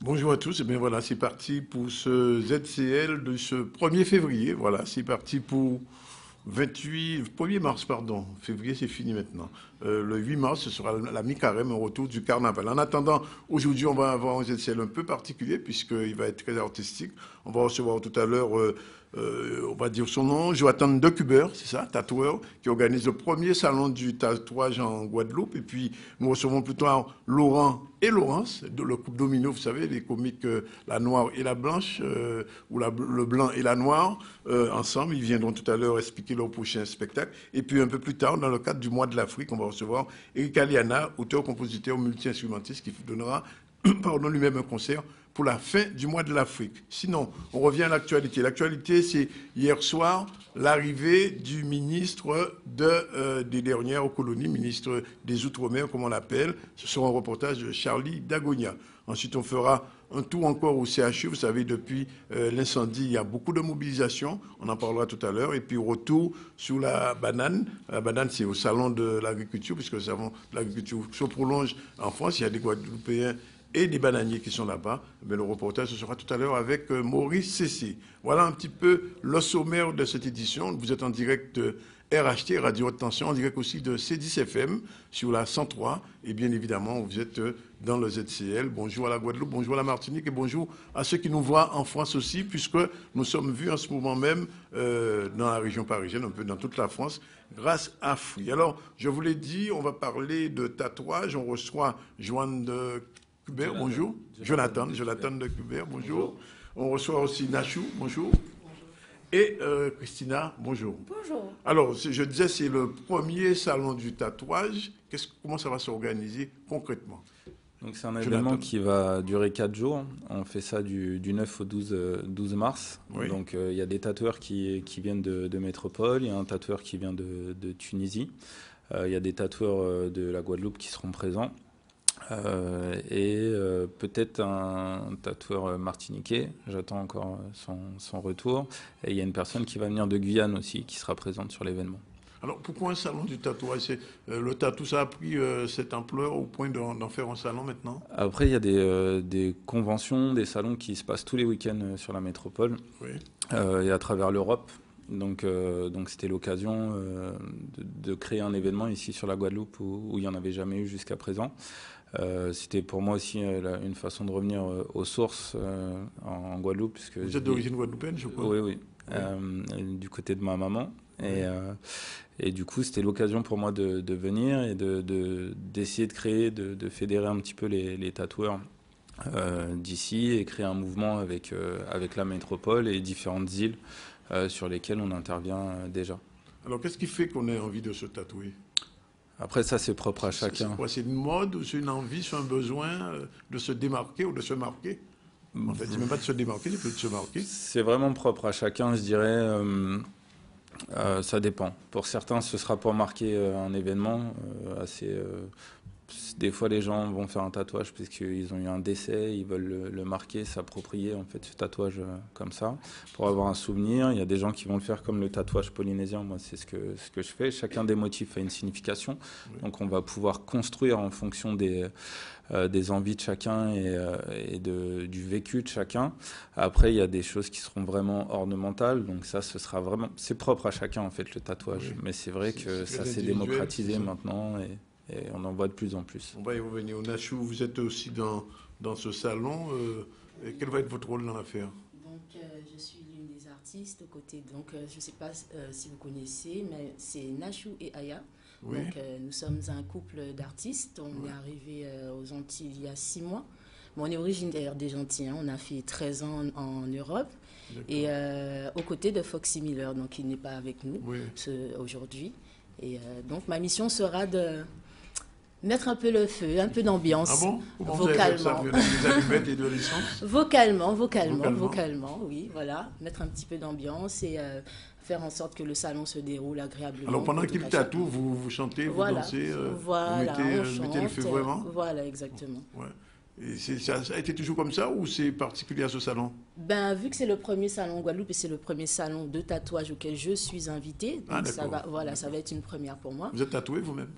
Bonjour à tous, et bien voilà, c'est parti pour ce ZCL de ce 1er février. Voilà, c'est parti pour 1er mars, pardon. Février, c'est fini maintenant. Le 8 mars, ce sera la mi-carême, au retour du carnaval. En attendant, aujourd'hui, on va avoir un ZCL un peu particulier, puisqu'il va être très artistique. On va recevoir tout à l'heure, on va dire son nom, Jonathan Decubert, c'est ça, tatoueur, qui organise le premier salon du tatouage en Guadeloupe. Et puis, nous recevons plus tard Laurent et Laurence, de le couple Domino, vous savez, les comiques La Noire et la Blanche, ou le Blanc et la Noire, ensemble. Ils viendront tout à l'heure expliquer leur prochain spectacle. Et puis, un peu plus tard, dans le cadre du mois de l'Afrique, on va recevoir Eric Aliana, auteur-compositeur multi-instrumentiste, qui donnera pardon, lui-même un concert pour la fin du mois de l'Afrique. Sinon, on revient à l'actualité. L'actualité, c'est hier soir l'arrivée du ministre des dernières colonies, ministre des Outre-mer, comme on l'appelle. Ce sera un reportage de Charlie Dagonia. Ensuite, on fera un tour encore au CHU. Vous savez, depuis l'incendie, il y a beaucoup de mobilisation. On en parlera tout à l'heure. Et puis, retour sur la banane. La banane, c'est au salon de l'agriculture, puisque le salon de l'agriculture se prolonge en France. Il y a des Guadeloupéens et des bananiers qui sont là-bas. Mais le reportage, ce sera tout à l'heure avec Maurice Cessé. Voilà un petit peu le sommaire de cette édition. Vous êtes en direct de RHT, Radio Haute Tension, en direct aussi de C10FM sur la 103. Et bien évidemment, vous êtes dans le ZCL. Bonjour à la Guadeloupe, bonjour à la Martinique et bonjour à ceux qui nous voient en France aussi, puisque nous sommes vus en ce moment même dans la région parisienne, un peu dans toute la France, grâce à Free. Alors, je vous l'ai dit, on va parler de tatouage. On reçoit Joanne de Cubert, bonjour. Jonathan Decubert, bonjour. On reçoit aussi Nachou, bonjour. Et Christina, bonjour. Bonjour. Alors, je disais, c'est le premier salon du tatouage. Comment ça va s'organiser concrètement? Donc c'est un événement qui va durer 4 jours. On fait ça du 9 au 12 mars. Oui. Donc il y a des tatoueurs qui viennent de métropole, il y a un tatoueur qui vient de Tunisie, il y a des tatoueurs de la Guadeloupe qui seront présents. Peut-être un tatoueur martiniquais, j'attends encore son retour. Et il y a une personne qui va venir de Guyane aussi, qui sera présente sur l'événement. Alors pourquoi un salon du tatouage? Le tatou, ça a pris cette ampleur au point d'en faire un salon maintenant? Après, il y a des conventions, des salons qui se passent tous les week-ends sur la métropole, oui. Et à travers l'Europe. Donc c'était l'occasion de créer un événement ici sur la Guadeloupe où il n'y en avait jamais eu jusqu'à présent. C'était pour moi aussi une façon de revenir aux sources en Guadeloupe. Puisque vous êtes d'origine guadeloupéenne, je crois? Oui. Du côté de ma maman. Et du coup, c'était l'occasion pour moi de venir et d'essayer de créer, de fédérer un petit peu les tatoueurs d'ici et créer un mouvement avec la métropole et différentes îles sur lesquelles on intervient déjà. Alors, qu'est-ce qui fait qu'on ait envie de se tatouer? Après, ça, c'est propre à chacun. C'est une mode ou c'est une envie, c'est un besoin de se démarquer ou de se marquer? En fait, c'est même pas de se démarquer, c'est plus de se marquer. C'est vraiment propre à chacun, je dirais. Ça dépend. Pour certains, ce sera pour marquer un événement assez... Des fois, les gens vont faire un tatouage parce qu'ils ont eu un décès, ils veulent le marquer, s'approprier en fait ce tatouage comme ça, pour avoir un souvenir. Il y a des gens qui vont le faire comme le tatouage polynésien. Moi, c'est ce que je fais. Chacun des motifs a une signification. Oui. Donc, on va pouvoir construire en fonction des envies de chacun et du vécu de chacun. Après, il y a des choses qui seront vraiment ornementales. Donc ça, ce sera vraiment... C'est propre à chacun, en fait, le tatouage. Oui. Mais c'est vrai que ça s'est démocratisé maintenant et on en voit de plus en plus. On va y revenir. Nachou, vous êtes aussi dans ce salon. Quel va être votre rôle dans l'affaire? Donc, je suis l'une des artistes aux côtés. Donc, je ne sais pas si vous connaissez, mais c'est Nachou et Aya. Oui. Donc, nous sommes un couple d'artistes. On est arrivé aux Antilles il y a 6 mois. Bon, on est originaire des Antilles. Hein. On a fait 13 ans en Europe. Et aux côtés de Foxy Miller, donc il n'est pas avec nous aujourd'hui. Et donc, ma mission sera de mettre un peu le feu, un peu d'ambiance. Ah bon? Vocalement. Des allumettes et de l'essence? Vocalement, oui, voilà. Mettre un petit peu d'ambiance et faire en sorte que le salon se déroule agréablement. Alors pendant qu'il tatoue, vous chantez, vous dansez, vous mettez le feu vraiment? Voilà, exactement. Ouais. Et ça a été toujours comme ça ou c'est particulier à ce salon? Ben, vu que c'est le premier salon en Guadeloupe et c'est le premier salon de tatouage auquel je suis invitée, Ah, donc ça d'accord. va, voilà, ça va être une première pour moi. Vous êtes tatoué vous-même?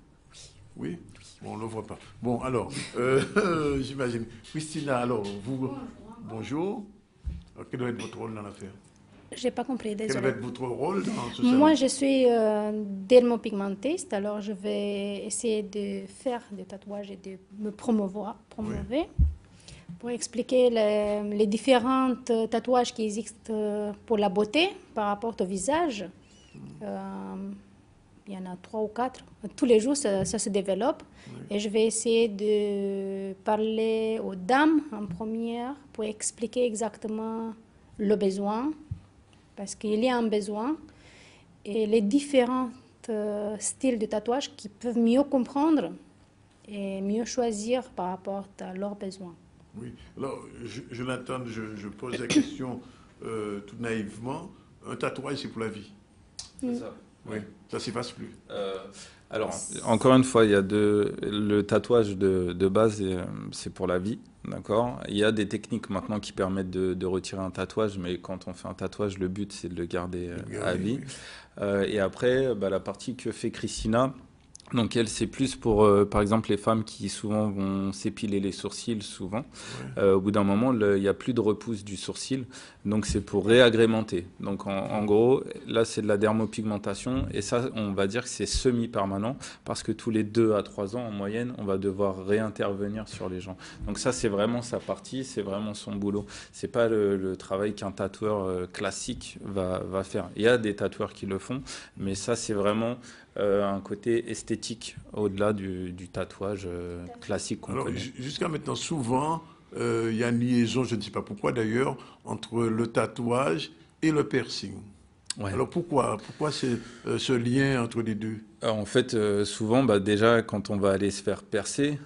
Oui? Bon, on ne le voit pas. Bon, alors, j'imagine. Christina, alors, vous, bonjour. Alors, quel va être votre rôle dans l'affaire? J'ai pas compris, Quel va désolé. être votre rôle dans ce Moi, salon? je suis dermopigmentiste, alors je vais essayer de faire des tatouages et de me promouvoir pour expliquer les différents tatouages qui existent pour la beauté par rapport au visage. Il y en a 3 ou 4. Tous les jours, ça se développe. Et je vais essayer de parler aux dames en première pour expliquer exactement le besoin, parce qu'il y a un besoin, et les différents styles de tatouage qui peuvent mieux comprendre et mieux choisir par rapport à leurs besoins. Oui. Alors, Jonathan, je pose la question tout naïvement. Un tatouage, c'est pour la vie. C'est ça. Oui. Ça ne s'efface plus. Alors, encore une fois, il y a le tatouage de base, c'est pour la vie, d'accord? Il y a des techniques maintenant qui permettent de retirer un tatouage, mais quand on fait un tatouage, le but, c'est de le garder à vie. Oui. Et après, la partie que fait Christina, donc elle, c'est plus pour, par exemple, les femmes qui souvent vont s'épiler les sourcils, souvent. Au bout d'un moment, il n'y a plus de repousse du sourcil, donc c'est pour réagrémenter. Donc en gros, là, c'est de la dermopigmentation, et ça, on va dire que c'est semi-permanent, parce que tous les 2 à 3 ans, en moyenne, on va devoir réintervenir sur les gens. Donc ça, c'est vraiment sa partie, c'est vraiment son boulot. C'est pas le travail qu'un tatoueur classique va faire. Il y a des tatoueurs qui le font, mais ça, c'est vraiment un côté esthétique au-delà du tatouage classique qu'on connaît. Jusqu'à maintenant, souvent, il y a une liaison, je ne sais pas pourquoi d'ailleurs, entre le tatouage et le piercing. Ouais. Alors pourquoi ce lien entre les deux? Alors, en fait, souvent, déjà, quand on va aller se faire percer,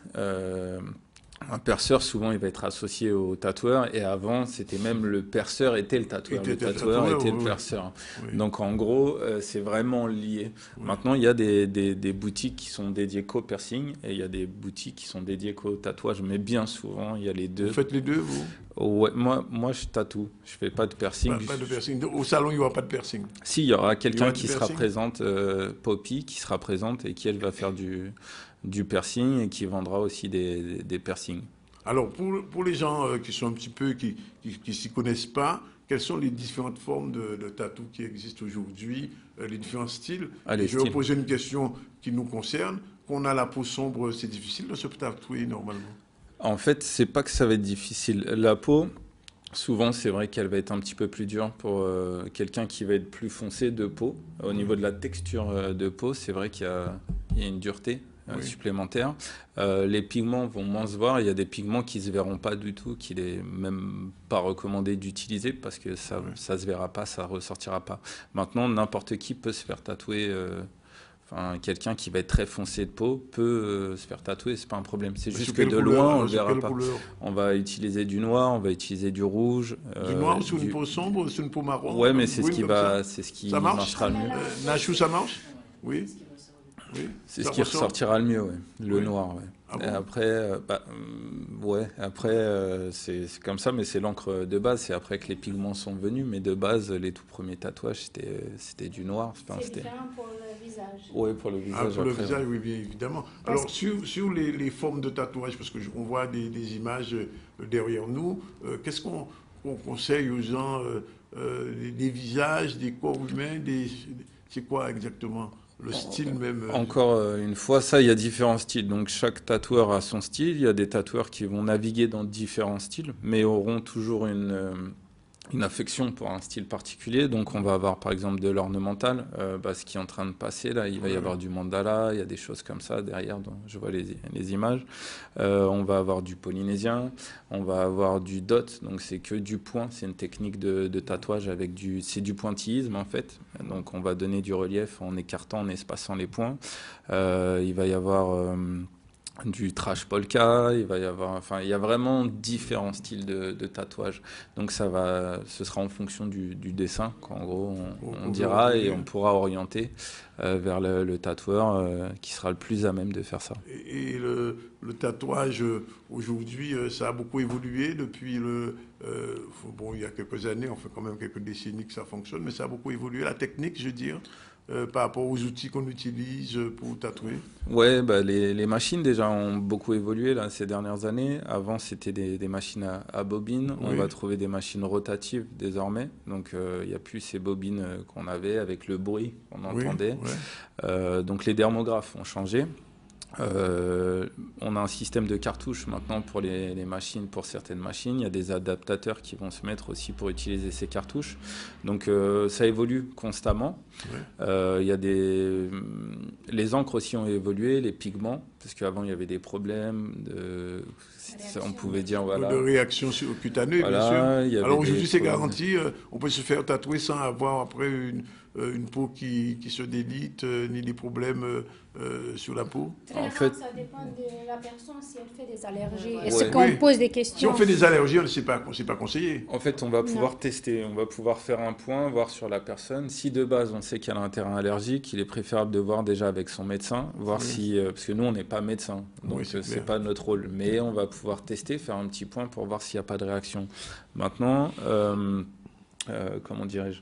un perceur, souvent, il va être associé au tatoueur. Et avant, c'était même le perceur était le tatoueur. Le tatoueur était le perceur. Oui. Donc, en gros, c'est vraiment lié. Oui. Maintenant, il y a des boutiques qui sont dédiées qu'au piercing et il y a des boutiques qui sont dédiées qu'au tatouage. Mais bien souvent, il y a les deux. Vous faites les deux, vous? Ouais, moi, je tatoue. Je fais pas de piercing. Pas de piercing. Au salon, il n'y aura pas de piercing? Si, il y aura quelqu'un qui sera présente, Poppy, qui sera présente et qui, elle, va faire du piercing et qui vendra aussi des piercings. Alors, pour les gens qui sont un petit peu, qui s'y connaissent pas, quelles sont les différentes formes de tatou qui existent aujourd'hui, les différents styles? Je vais vous poser une question qui nous concerne. Qu'on a la peau sombre, c'est difficile de se tatouer normalement? En fait, c'est pas que ça va être difficile. La peau, souvent, c'est vrai qu'elle va être un petit peu plus dure pour quelqu'un qui va être plus foncé de peau. Au niveau de la texture de peau, c'est vrai qu'il y a une dureté supplémentaire. Les pigments vont moins se voir. Il y a des pigments qui se verront pas du tout, qu'il est même pas recommandé d'utiliser parce que ça se verra pas, ça ressortira pas. Maintenant, n'importe qui peut se faire tatouer. Quelqu'un qui va être très foncé de peau peut se faire tatouer, c'est pas un problème. C'est juste que de loin, on le verra pas. On va utiliser du noir, on va utiliser du rouge. Du noir sur une peau sombre ou sur une peau marron? Ouais, mais c'est ce qui marchera le mieux. Nachou, ça marche? Oui. C'est ce qui ressortira le mieux, le noir. Ah bon? Et après, c'est comme ça, mais c'est l'encre de base. C'est après que les pigments sont venus, mais de base, les tout premiers tatouages, c'était du noir. C'est différent pour le visage. Oui, pour le visage. Pour le visage, oui, bien évidemment. Alors, sur les formes de tatouage, parce qu'on voit des images derrière nous, qu'est-ce qu'on conseille aux gens? Des visages, des corps humains, c'est quoi exactement? Le style même. Encore une fois, ça, il y a différents styles. Donc chaque tatoueur a son style. Il y a des tatoueurs qui vont naviguer dans différents styles, mais auront toujours une affection pour un style particulier. Donc on va avoir par exemple de l'ornemental, ce qui est en train de passer là. Il va y avoir du mandala, il y a des choses comme ça derrière. Donc je vois les images. On va avoir du polynésien, on va avoir du dot. Donc c'est que du point. C'est une technique de tatouage avec c'est du pointillisme en fait. Donc on va donner du relief en écartant, en espaçant les points. Il va y avoir du trash polka, il va y avoir, enfin, il y a vraiment différents styles de tatouage. Donc ce sera en fonction du dessin qu'en gros on dira et on pourra orienter vers le tatoueur qui sera le plus à même de faire ça. Et le tatouage aujourd'hui, ça a beaucoup évolué depuis bon, il y a quelques années, on fait quand même quelques décennies que ça fonctionne, mais ça a beaucoup évolué. La technique, je veux dire. Par rapport aux outils qu'on utilise pour tatouer? Ouais, bah les machines déjà ont beaucoup évolué là, ces dernières années. Avant, c'était des machines à bobines. Oui. On va trouver des machines rotatives désormais. Donc, il n'y a plus ces bobines qu'on avait avec le bruit qu'on entendait. Oui. Donc, les dermographes ont changé. On a un système de cartouches maintenant pour les machines, pour certaines machines. Il y a des adaptateurs qui vont se mettre aussi pour utiliser ces cartouches. Donc ça évolue constamment. Ouais. Il y a les encres aussi ont évolué, les pigments, parce qu'avant il y avait des problèmes on pouvait dire voilà. De réaction cutanée, Voilà, bien sûr. Alors aujourd'hui c'est problèmes. garanti, on peut se faire tatouer sans avoir après une peau qui se délite, ni des problèmes sur la peau. En fait, ça dépend de la personne si elle fait des allergies. Ouais. Est-ce qu'on pose des questions? Si on fait des allergies, c'est pas conseillé. En fait, on va pouvoir tester, on va pouvoir faire un point, voir sur la personne. Si de base on sait qu'elle a un terrain allergique, il est préférable de voir déjà avec son médecin, voir si, parce que nous on n'est pas médecin, donc c'est pas notre rôle. Mais on va pouvoir tester, faire un petit point pour voir s'il n'y a pas de réaction. Maintenant, comment dirais-je?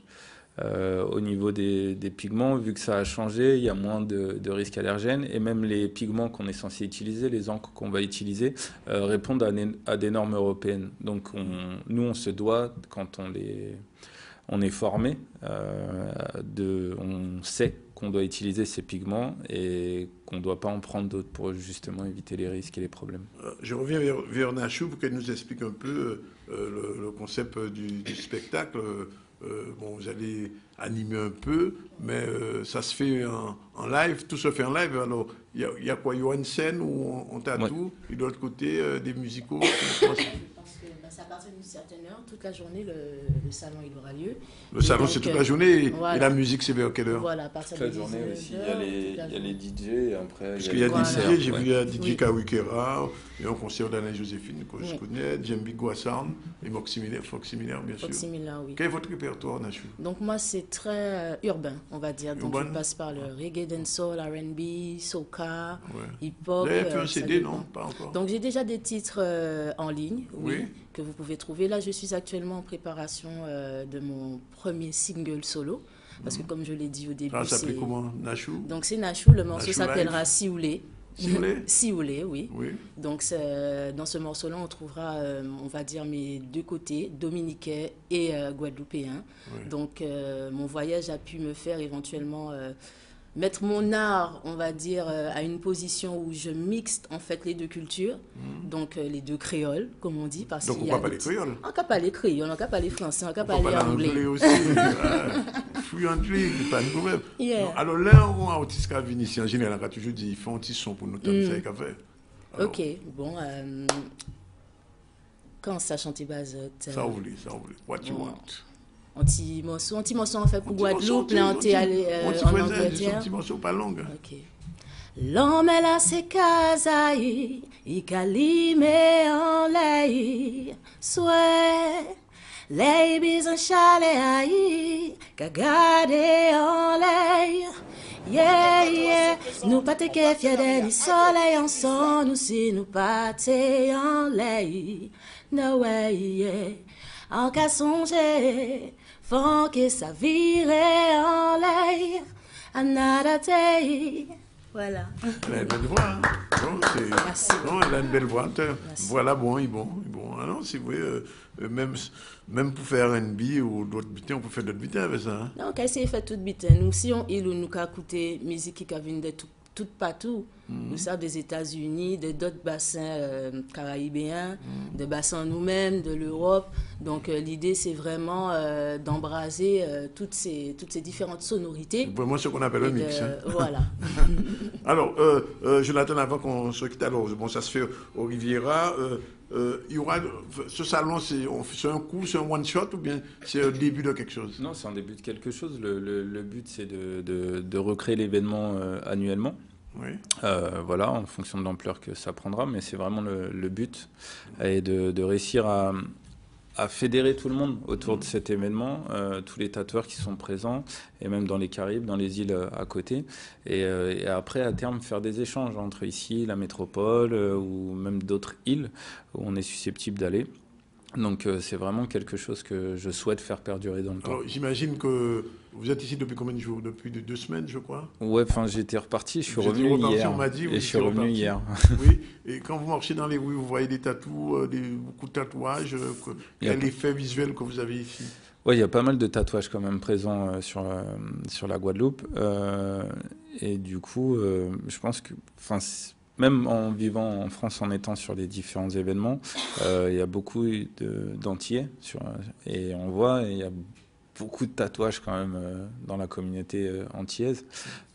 Au niveau des pigments, vu que ça a changé, il y a moins de risques allergènes et même les pigments qu'on est censé utiliser, les encres qu'on va utiliser, répondent à des normes européennes. Donc nous, on se doit, quand on est formé, on sait qu'on doit utiliser ces pigments et qu'on ne doit pas en prendre d'autres pour justement éviter les risques et les problèmes. Je reviens vers Nachou pour qu'elle nous explique un peu le concept du spectacle. Bon, vous allez animer un peu, mais ça se fait en live, tout se fait en live. Alors, il y a quoi? Il y aura une scène où on tatoue, et de l'autre côté, des musicaux. Parce que c'est à partir d'une certaine heure, toute la journée, le salon il aura lieu. Le salon, c'est toute la journée, voilà. Et la musique, c'est vers quelle heure? Voilà, à partir toute la de journée 19 aussi, heures, il y a les DJ, et après Parce il qu'il y a des concerts, DJ, j'ai vu DJ Kawikera, il y a un concert d'Alain-Joséphine que je connais, Djembi Gouassan, et Foxy Miller, bien sûr. Foxy Miller, oui. Quel est votre répertoire, Nachou? Donc moi, c'est très urbain, on va dire. Donc je passe par le reggae, dancehall, R&B, soca, hip-hop. Vous avez fait un CD, non? Pas encore. Donc j'ai déjà des titres en ligne, oui, que vous pouvez trouver. Là, je suis actuellement en préparation de mon premier single solo. Parce que comme je l'ai dit au début, ça s'appelle comment? Nachou? Donc c'est Nachou, le morceau s'appellera Sioulé. Sioulé? Sioulé, oui. Oui. Donc dans ce morceau-là, on trouvera, on va dire, mes deux côtés, dominicains et guadeloupéens. Oui. Donc mon voyage a pu me faire éventuellement mettre mon art, on va dire, à une position où je mixte en fait les deux cultures, donc les deux créoles, comme on dit. Parce donc on ne peut pas parler créole? On ne peut pas parler créole, on ne peut pas parler français, on ne peut pas parler anglais aussi. Fluently, pas de problème. Yeah. Non, alors là, on a autiste qui vient ici, en général, on a toujours dit, ils font un petit son pour nous, ça qu'à faire. Alors, ok, bon, quand ça chante bazote. Ça vous voulez, what you want. Un petit morceau en fait pour Guadeloupe, là on est allé en Angleterre. Un petit morceau pas long. Ok. L'homme est là, c'est Kazaï, il calime en l'aïe, souhait, les bisons chalet aïe, kagade en l'aïe. Yeah, yeah, nous pas te que fier de soleil en son, nous si nous pas te en l'aïe, no way, yeah, en cas songer. Font que ça vire en l'air, another day. Voilà. Elle a une belle voix. Hein. Merci. Non, elle a une belle voix. Voilà, bon. Ah non, c'est vrai, même pour faire un R&B ou d'autres butins, on peut faire d'autres butins avec ça. Hein. Non, on peut essayer de faire tout butins. Nous, si on il ou nous qu'à écouter musique qui vient de tout partout. Nous sommes des États-Unis, d'autres bassins caribéens, des bassins nous-mêmes, de l'Europe. Donc l'idée, c'est vraiment d'embraser toutes ces différentes sonorités. Vraiment ce qu'on appelle un mix. Hein. Voilà. Alors, Jonathan, avant qu'on se quitte, alors, bon, ça se fait au Riviera. Il y aura ce salon, c'est un coup, c'est un one-shot ou bien c'est le début de quelque chose? Non, c'est un début de quelque chose. Le but, c'est de recréer l'événement annuellement. Oui. Voilà, en fonction de l'ampleur que ça prendra, mais c'est vraiment le but, et de réussir à fédérer tout le monde autour de cet événement, tous les tatoueurs qui sont présents, et même dans les Caraïbes, dans les îles à côté. Et après, à terme, faire des échanges entre ici, la métropole, ou même d'autres îles où on est susceptible d'aller. Donc c'est vraiment quelque chose que je souhaite faire perdurer dans le temps. Alors j'imagine que vous êtes ici depuis combien de jours? Depuis 2 semaines, je crois. Ouais, enfin j'étais reparti, je suis revenu hier. On m'a dit, et je suis revenu hier. Oui, et quand vous marchez dans les rues, vous voyez des tatous, beaucoup de tatouages. Quel effet visuel que vous avez ici? Oui, il y a pas mal de tatouages quand même présents sur la Guadeloupe. Et du coup, je pense que... Même en vivant en France, en étant sur les différents événements, il y a beaucoup d'Antillais. Et on voit, il y a beaucoup de tatouages quand même dans la communauté antillaise.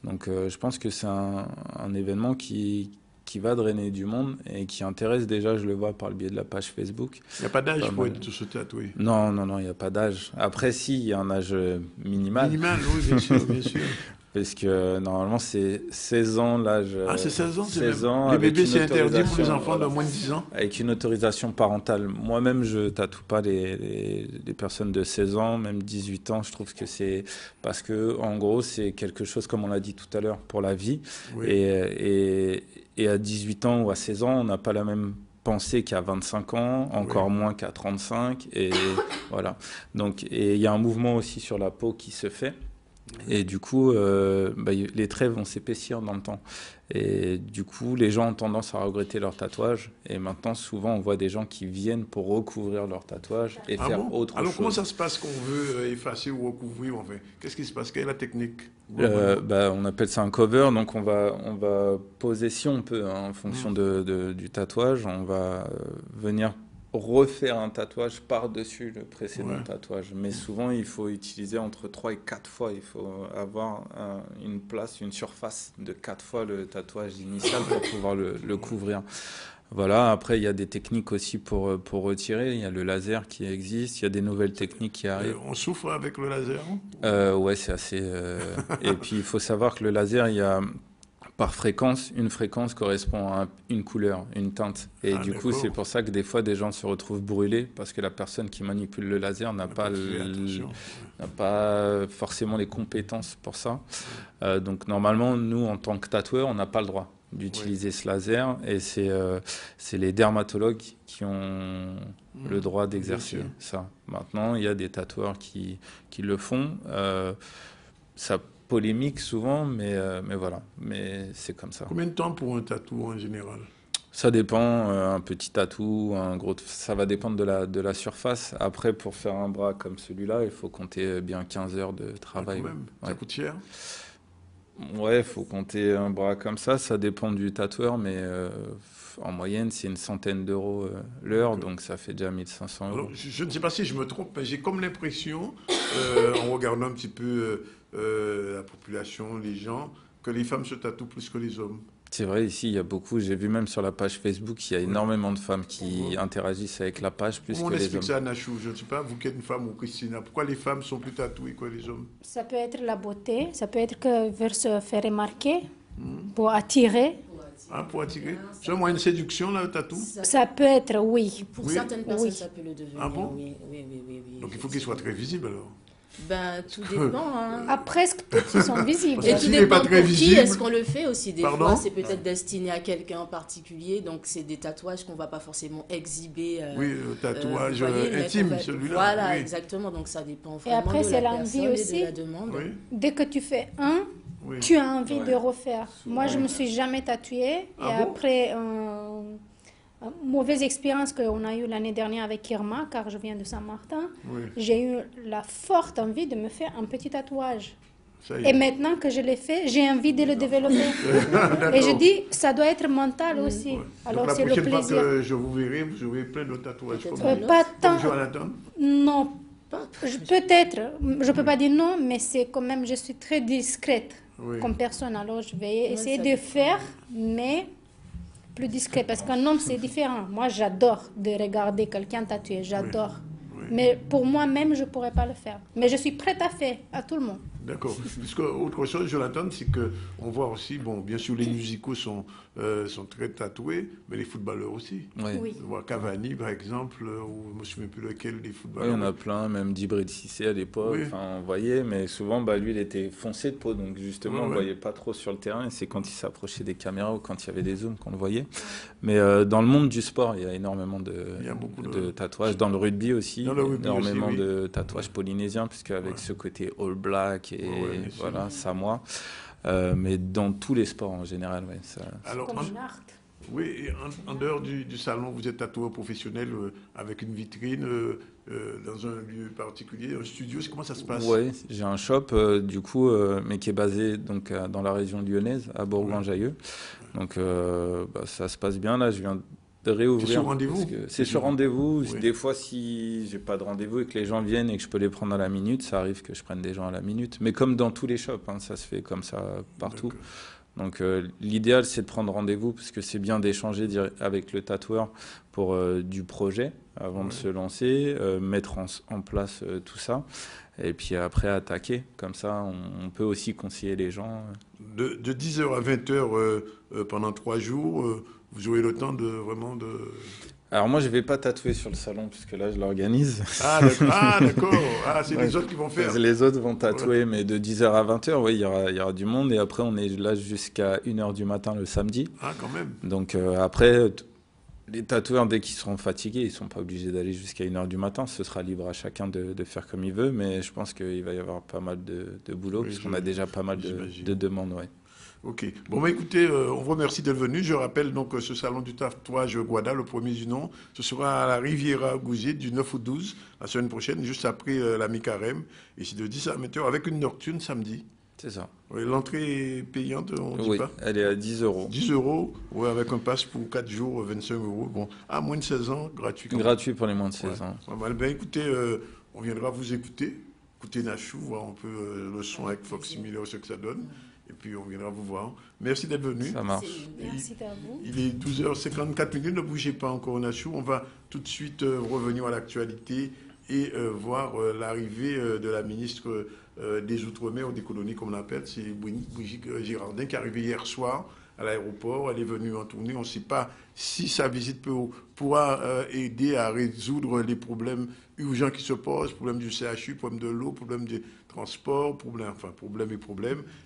Donc je pense que c'est un événement qui va drainer du monde et qui intéresse déjà, je le vois par le biais de la page Facebook. Il n'y a pas d'âge pour être se tatouer? Non, il n'y a pas d'âge. Après, si, il y a un âge minimal. Minimal, oui, bien sûr, bien sûr. Parce que normalement, c'est 16 ans l'âge. Ah, c'est 16 ans, 16 ans. Les bébés, c'est interdit pour les enfants de moins de 10 ans? Avec une autorisation parentale. Moi-même, je ne tatoue pas les personnes de 16 ans, même 18 ans. Je trouve que c'est... Parce que, en gros, c'est quelque chose, comme on l'a dit tout à l'heure, pour la vie. Oui. Et à 18 ans ou à 16 ans, on n'a pas la même pensée qu'à 25 ans, encore moins qu'à 35. Et voilà. Donc, et il y a un mouvement aussi sur la peau qui se fait. Et du coup, les traits vont s'épaissir dans le temps. Et du coup, les gens ont tendance à regretter leur tatouage. Et maintenant, souvent, on voit des gens qui viennent pour recouvrir leur tatouage et faire autre chose. Alors, comment ça se passe qu'on veut effacer ou recouvrir, enfin? Qu'est-ce qui se passe? Quelle est la technique? On appelle ça un cover. Donc, on va poser, si on peut, en fonction du tatouage, on va venir refaire un tatouage par-dessus le précédent tatouage. Mais souvent, il faut utiliser entre 3 et 4 fois. Il faut avoir une place, une surface de 4 fois le tatouage initial pour pouvoir le couvrir. Voilà, après, il y a des techniques aussi pour retirer. Il y a le laser qui existe. Il y a des nouvelles techniques qui arrivent. On souffre avec le laser? Ouais, c'est assez... Et puis, il faut savoir que le laser, il y a... Par fréquence, une fréquence correspond à une couleur, une teinte. Et du coup, c'est pour ça que des fois, des gens se retrouvent brûlés parce que la personne qui manipule le laser n'a pas forcément les compétences pour ça. Donc, normalement, nous, en tant que tatoueurs, on n'a pas le droit d'utiliser ce laser. Et c'est les dermatologues qui ont le droit d'exercer ça. Maintenant, il y a des tatoueurs qui le font. Ça polémique souvent, mais voilà, mais c'est comme ça. Combien de temps pour un tatou en général? Ça dépend, un petit tatou, un gros, ça va dépendre de la surface. Après, pour faire un bras comme celui-là, il faut compter bien 15 heures de travail. Quand même. Ça coûte cher? Ouais, il faut compter un bras comme ça dépend du tatoueur, mais en moyenne, c'est une centaine d'euros l'heure, donc ça fait déjà 1500 €. Alors, je ne sais pas si je me trompe, mais j'ai comme l'impression, en regardant un petit peu la population, les gens, que les femmes se tatouent plus que les hommes. C'est vrai, ici, il y a beaucoup. J'ai vu même sur la page Facebook, il y a énormément de femmes qui interagissent avec la page plus que les hommes. Comment on explique ça, Nachou? Je ne sais pas, vous qui êtes une femme ou Christina, pourquoi les femmes sont plus tatouées que les hommes? Ça peut être la beauté, ça peut être que veulent se faire remarquer, pour attirer. Ah, pour attirer? C'est moins une séduction, là, le tatou? Ça peut être, oui. Pour certaines personnes, ça peut le devenir. Ah bon? Oui. Donc il faut qu'il soit très visible, alors? Ben, tout dépend. Hein. Presque tous ils sont visibles. Et tout dépend pour qui est-ce qu'on le fait aussi. Des fois, c'est peut-être destiné à quelqu'un en particulier. Donc, c'est des tatouages qu'on ne va pas forcément exhiber. Oui, le tatouage intime, celui-là. Voilà, exactement. Donc, ça dépend vraiment et après, de c'est la l'envie personne aussi. et de la demande. Oui. Dès que tu fais tu as envie de refaire. Moi, je ne me suis jamais tatouée. Et après... mauvaise expérience qu'on a eue l'année dernière avec Irma, car je viens de Saint-Martin, j'ai eu la forte envie de me faire un petit tatouage. Et maintenant que je l'ai fait, j'ai envie de le développer. Et je dis, ça doit être mental aussi. Alors c'est le plaisir. La prochaine fois que je vous verrai, vous aurez plein de tatouages. Pas tant. Comme Jonathan? Non. Peut-être. Je ne peux pas dire non, mais c'est quand même, je suis très discrète comme personne. Alors je vais essayer de faire, mais... plus discret, parce qu'un homme, c'est différent. Moi, j'adore de regarder quelqu'un tatoué, j'adore. Mais pour moi-même, je ne pourrais pas le faire. Mais je suis prête à faire, à tout le monde. D'accord. Puisque autre chose, Jonathan, c'est qu'on voit aussi, bon, bien sûr, les musicaux sont très tatoués, mais les footballeurs aussi. Oui. Oui. On voit Cavani, par exemple, ou je ne me souviens plus lequel des Oui, il y footballeurs. en a plein, même d'Ibrahim Cissé à l'époque, Oui. enfin, on voyait, mais souvent, bah, lui, il était foncé de peau, donc justement, Ouais, on le ouais. voyait pas trop sur le terrain, et c'est quand il s'approchait des caméras ou quand il y avait des zooms qu'on le voyait. Mais dans le monde du sport, il y a énormément Il y a beaucoup de tatouages. Dans le rugby aussi, Dans le rugby énormément aussi, oui. de tatouages polynésiens, puisque avec Ouais. ce côté All Black et Ouais, bien sûr. voilà, Samoa. Mais dans tous les sports en général, ouais, ça. Alors, Comme une art. oui, et en dehors du salon, vous êtes tatoueur professionnel avec une vitrine dans un lieu particulier, un studio, comment ça se passe? Ouais, j'ai un shop du coup, mais qui est basé donc dans la région lyonnaise, à Bourgoin-Jallieu. Donc bah, ça se passe bien là. Je viens de réouvrir. C'est sur rendez-vous? C'est sur rendez-vous. Oui. Des fois, si j'ai pas de rendez-vous et que les gens viennent et que je peux les prendre à la minute, ça arrive que je prenne des gens à la minute. Mais comme dans tous les shops, hein, ça se fait comme ça partout. D'accord. Donc l'idéal, c'est de prendre rendez-vous parce que c'est bien d'échanger avec le tatoueur pour du projet avant de se lancer, mettre en place tout ça et puis après attaquer. Comme ça, on peut aussi conseiller les gens. De 10h à 20h pendant 3 jours, vous aurez le temps de vraiment de... Alors moi, je vais pas tatouer sur le salon puisque là, je l'organise. Ah, d'accord. Ah, d'accord. Ah, c'est les autres qui vont faire. Les autres vont tatouer, mais de 10h à 20h, oui, il y aura du monde. Et après, on est là jusqu'à 1h du matin le samedi. Ah, quand même. Donc après, les tatoueurs, dès qu'ils seront fatigués, ils ne sont pas obligés d'aller jusqu'à 1h du matin. Ce sera libre à chacun de faire comme il veut. Mais je pense qu'il va y avoir pas mal de boulot, Oui, puisqu'on a déjà pas mal de demandes. Ouais. Ok. Bon, bah, écoutez, on vous remercie d'être venu. Je rappelle donc ce salon du tatouage Guada, le premier du nom. Ce sera à la Riviera Gouzide du 9 au 12, la semaine prochaine, juste après la mi-carême. Et c'est de 10 à 20h avec une nocturne samedi. C'est ça. Oui, l'entrée est payante, on ne dit Oui, pas. elle est à 10 euros. 10 euros, ouais, avec un pass pour 4 jours, 25 euros. Bon, à moins de 16 ans, gratuit. Gratuit pour les moins de 16 Ouais. ans. Pas mal. Ben, écoutez, on viendra vous écouter Nachou, voir un peu le son avec Fox Similaire, ce que ça donne. Et puis on viendra vous voir. Merci d'être venu. Ça marche. Merci à vous. Il est 12h54, ne bougez pas encore Nachou. On va tout de suite revenir à l'actualité et voir l'arrivée de la ministre des Outre-mer ou des colonies, comme on l'appelle. C'est Brigitte Girardin qui est arrivée hier soir à l'aéroport. Elle est venue en tournée. On ne sait pas si sa visite pourra aider à résoudre les problèmes urgents qui se posent, problème du CHU, problème de l'eau, problème des transports, problème.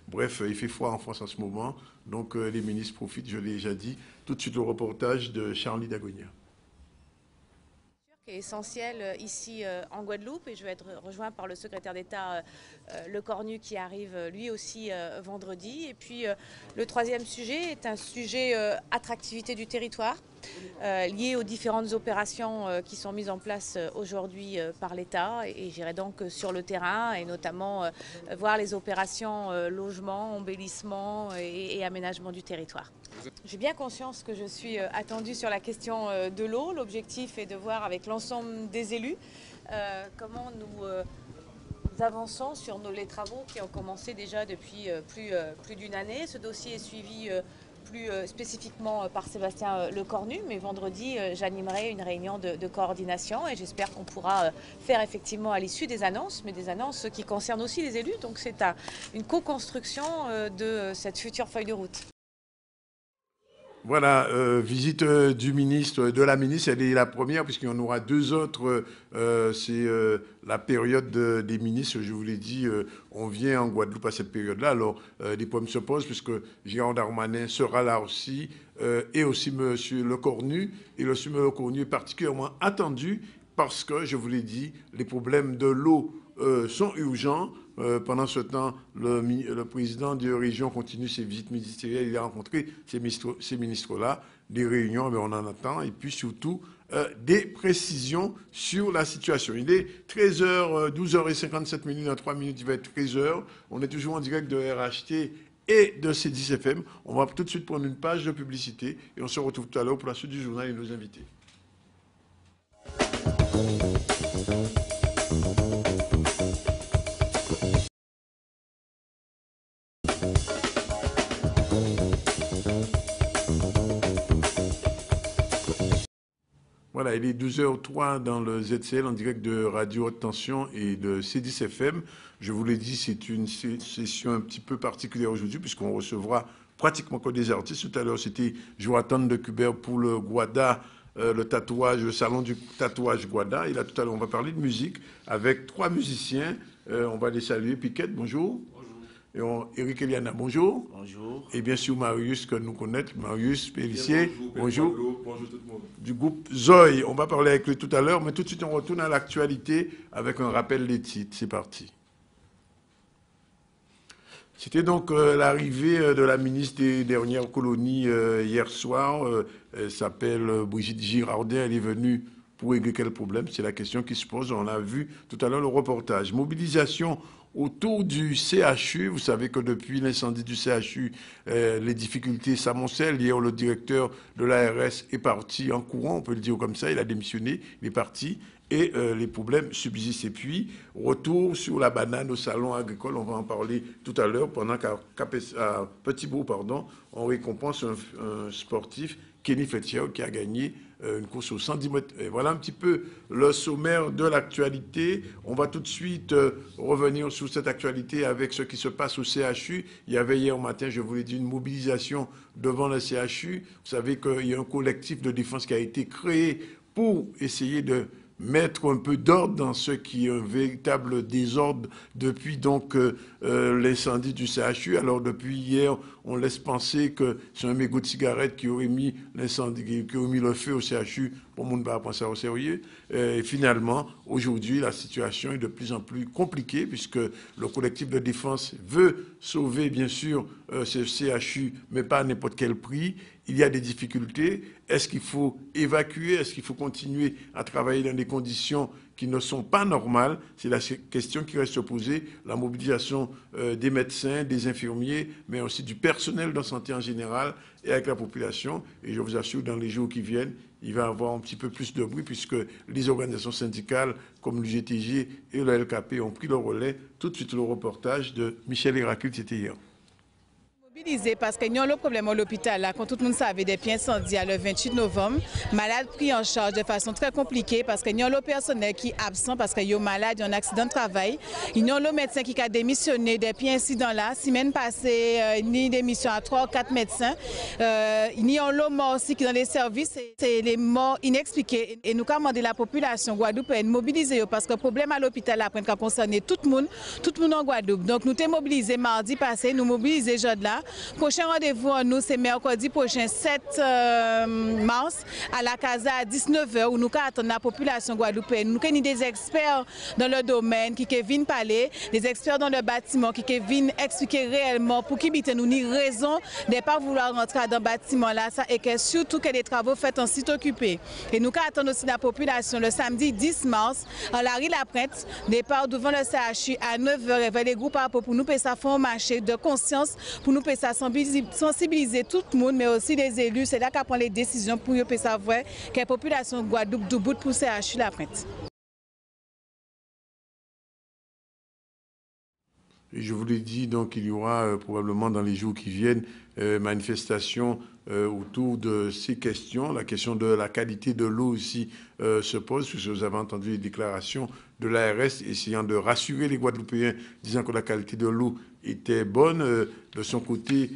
Bref, il fait froid en France en ce moment. Donc les ministres profitent, je l'ai déjà dit. Tout de suite le reportage de Charlie Dagonia. Qui est essentiel ici en Guadeloupe, et je vais être rejoint par le secrétaire d'État Le Cornu qui arrive lui aussi vendredi. Et puis le troisième sujet est un sujet attractivité du territoire, lié aux différentes opérations qui sont mises en place aujourd'hui par l'État, et j'irai donc sur le terrain et notamment voir les opérations logement, embellissement et aménagement du territoire. J'ai bien conscience que je suis attendue sur la question de l'eau. L'objectif est de voir avec l'ensemble des élus comment nous avançons sur les travaux qui ont commencé déjà depuis plus d'une année. Ce dossier est suivi plus spécifiquement par Sébastien Le Cornu, mais vendredi j'animerai une réunion de coordination et j'espère qu'on pourra faire effectivement à l'issue des annonces, mais des annonces qui concernent aussi les élus. Donc c'est une co-construction de cette future feuille de route. Voilà, visite du ministre, de la ministre, elle est la première, puisqu'il y en aura deux autres. C'est la période des ministres, je vous l'ai dit, on vient en Guadeloupe à cette période-là. Alors, des problèmes se posent, puisque Gérald Darmanin sera là aussi, et aussi M. Le Cornu. Et M. Le Cornu est particulièrement attendu, parce que, je vous l'ai dit, les problèmes de l'eau sont urgents. Pendant ce temps, le président de la région continue ses visites ministérielles. Il a rencontré ces ministres-là, des réunions, mais on en attend. Et puis surtout, des précisions sur la situation. Il est 13h, 12h57, dans 3 minutes, il va être 13h. On est toujours en direct de RHT et de C10FM. On va tout de suite prendre une page de publicité et on se retrouve tout à l'heure pour la suite du journal et nos invités. Voilà, il est 12h03 dans le ZCL en direct de Radio Haute Tension et de C10 FM. Je vous l'ai dit, c'est une session un petit peu particulière aujourd'hui puisqu'on recevra pratiquement que des artistes. Tout à l'heure, c'était Jonathan de Kubert pour le Guada, le tatouage, le salon du tatouage Guada. Et là, tout à l'heure, on va parler de musique avec 3 musiciens. On va les saluer. Piquette, bonjour. Eric Eliana, bonjour. Bonjour. Et bien sûr, Marius, que nous connaissons, Marius Pellissier. Bonjour. Bonjour tout le monde. Du groupe Zoï. On va parler avec lui tout à l'heure, mais tout de suite, on retourne à l'actualité avec un rappel des titres. C'est parti. C'était donc l'arrivée de la ministre des dernières colonies hier soir. Elle s'appelle Brigitte Girardin. Elle est venue pour régler quel problème? C'est la question qui se pose. On a vu tout à l'heure le reportage. Mobilisation autour du CHU. Vous savez que depuis l'incendie du CHU, les difficultés s'amoncellent. Hier, le directeur de l'ARS est parti en courant, on peut le dire comme ça. Il a démissionné, il est parti. Et les problèmes subsistent. Et puis, retour sur la banane au salon agricole. On va en parler tout à l'heure. Pendant qu'à Petit-Bourg, on récompense un sportif, Kenny Fletcher, qui a gagné une course aux 110 mètres. Et voilà un petit peu le sommaire de l'actualité. On va tout de suite revenir sur cette actualité avec ce qui se passe au CHU. Il y avait hier matin, je vous l'ai dit, une mobilisation devant le CHU. Vous savez qu'il y a un collectif de défense qui a été créé pour essayer de mettre un peu d'ordre dans ce qui est un véritable désordre depuis donc l'incendie du CHU. Alors depuis hier, on laisse penser que c'est un mégot de cigarette qui aurait mis l'incendie, qui aurait mis le feu au CHU pour monde va penser au sérieux. Et finalement, aujourd'hui, la situation est de plus en plus compliquée puisque le collectif de défense veut sauver bien sûr ce CHU, mais pas à n'importe quel prix. Il y a des difficultés. Est-ce qu'il faut évacuer? Est-ce qu'il faut continuer à travailler dans des conditions qui ne sont pas normales? C'est la question qui reste posée. La mobilisation des médecins, des infirmiers, mais aussi du personnel de santé en général et avec la population. Et je vous assure, dans les jours qui viennent, il va y avoir un petit peu plus de bruit puisque les organisations syndicales comme l'UGTG et le LKP ont pris le relais. Tout de suite, le reportage de Michel Héracule, c'était hier. Mobilisé parce qu'il y a le problème à l'hôpital, là, quand tout le monde savait des pieds incendiés le 28 novembre, malade pris en charge de façon très compliquée parce qu'il y a le personnel qui est absent parce qu'il y a malade, il y a un accident de travail. Il y a le médecin qui a démissionné depuis incident là. Semaine passée, il y a démission à 3 ou 4 médecins. Il y a le mort aussi qui est dans les services, c'est les morts inexpliqués. Et nous commandons la population guadeloupéenne mobiliser parce que le problème à l'hôpital après qui a concerné tout le monde en Guadeloupe. Donc nous sommes mobilisés mardi passé, nous mobilisés aujourd'hui là. Prochain rendez-vous à nous, c'est mercredi prochain 7 mars à la Casa à 19h où nous attendons la population guadeloupéenne. Nous avons des experts dans le domaine qui viennent parler, des experts dans le bâtiment qui viennent expliquer réellement pour qui nous ni raison de ne pas vouloir rentrer dans le bâtiment là et que surtout que les travaux faits en site occupé. Et nous attendons aussi la population le samedi 10 mars à la rue La Prête, départ devant le CHU à 9h vers les groupes pour nous faire un marché de conscience, pour nous à sensibiliser tout le monde, mais aussi les élus. C'est là qu'on prend les décisions pour savoir que la population de Guadeloupe du bout de pousser à la Prête. Et je vous l'ai dit, donc il y aura probablement dans les jours qui viennent manifestations autour de ces questions. La question de la qualité de l'eau aussi se pose, puisque vous avez entendu les déclarations de l'ARS essayant de rassurer les Guadeloupéens, disant que la qualité de l'eau était bonne. De son côté,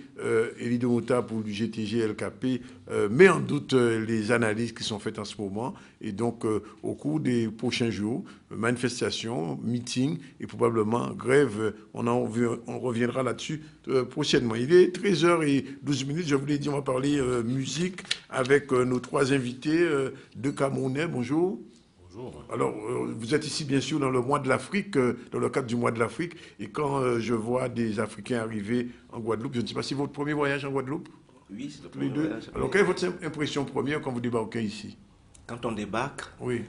Élie Domota pour l'UGTG LKP met en doute les analyses qui sont faites en ce moment. Et donc, au cours des prochains jours, manifestations, meetings et probablement grève, on reviendra là-dessus prochainement. Il est 13h12. Je vous l'ai dit, on va parler musique avec nos 3 invités, 2 Camerounais. Bonjour. Alors, vous êtes ici, bien sûr, dans le mois de l'Afrique, dans le cadre du mois de l'Afrique. Et quand je vois des Africains arriver en Guadeloupe, je ne sais pas si c'est votre premier voyage en Guadeloupe? Oui, c'est le tous les premier deux. voyage. Alors, quelle est votre impression première quand vous débarquez ici? Quand on débarque, oui,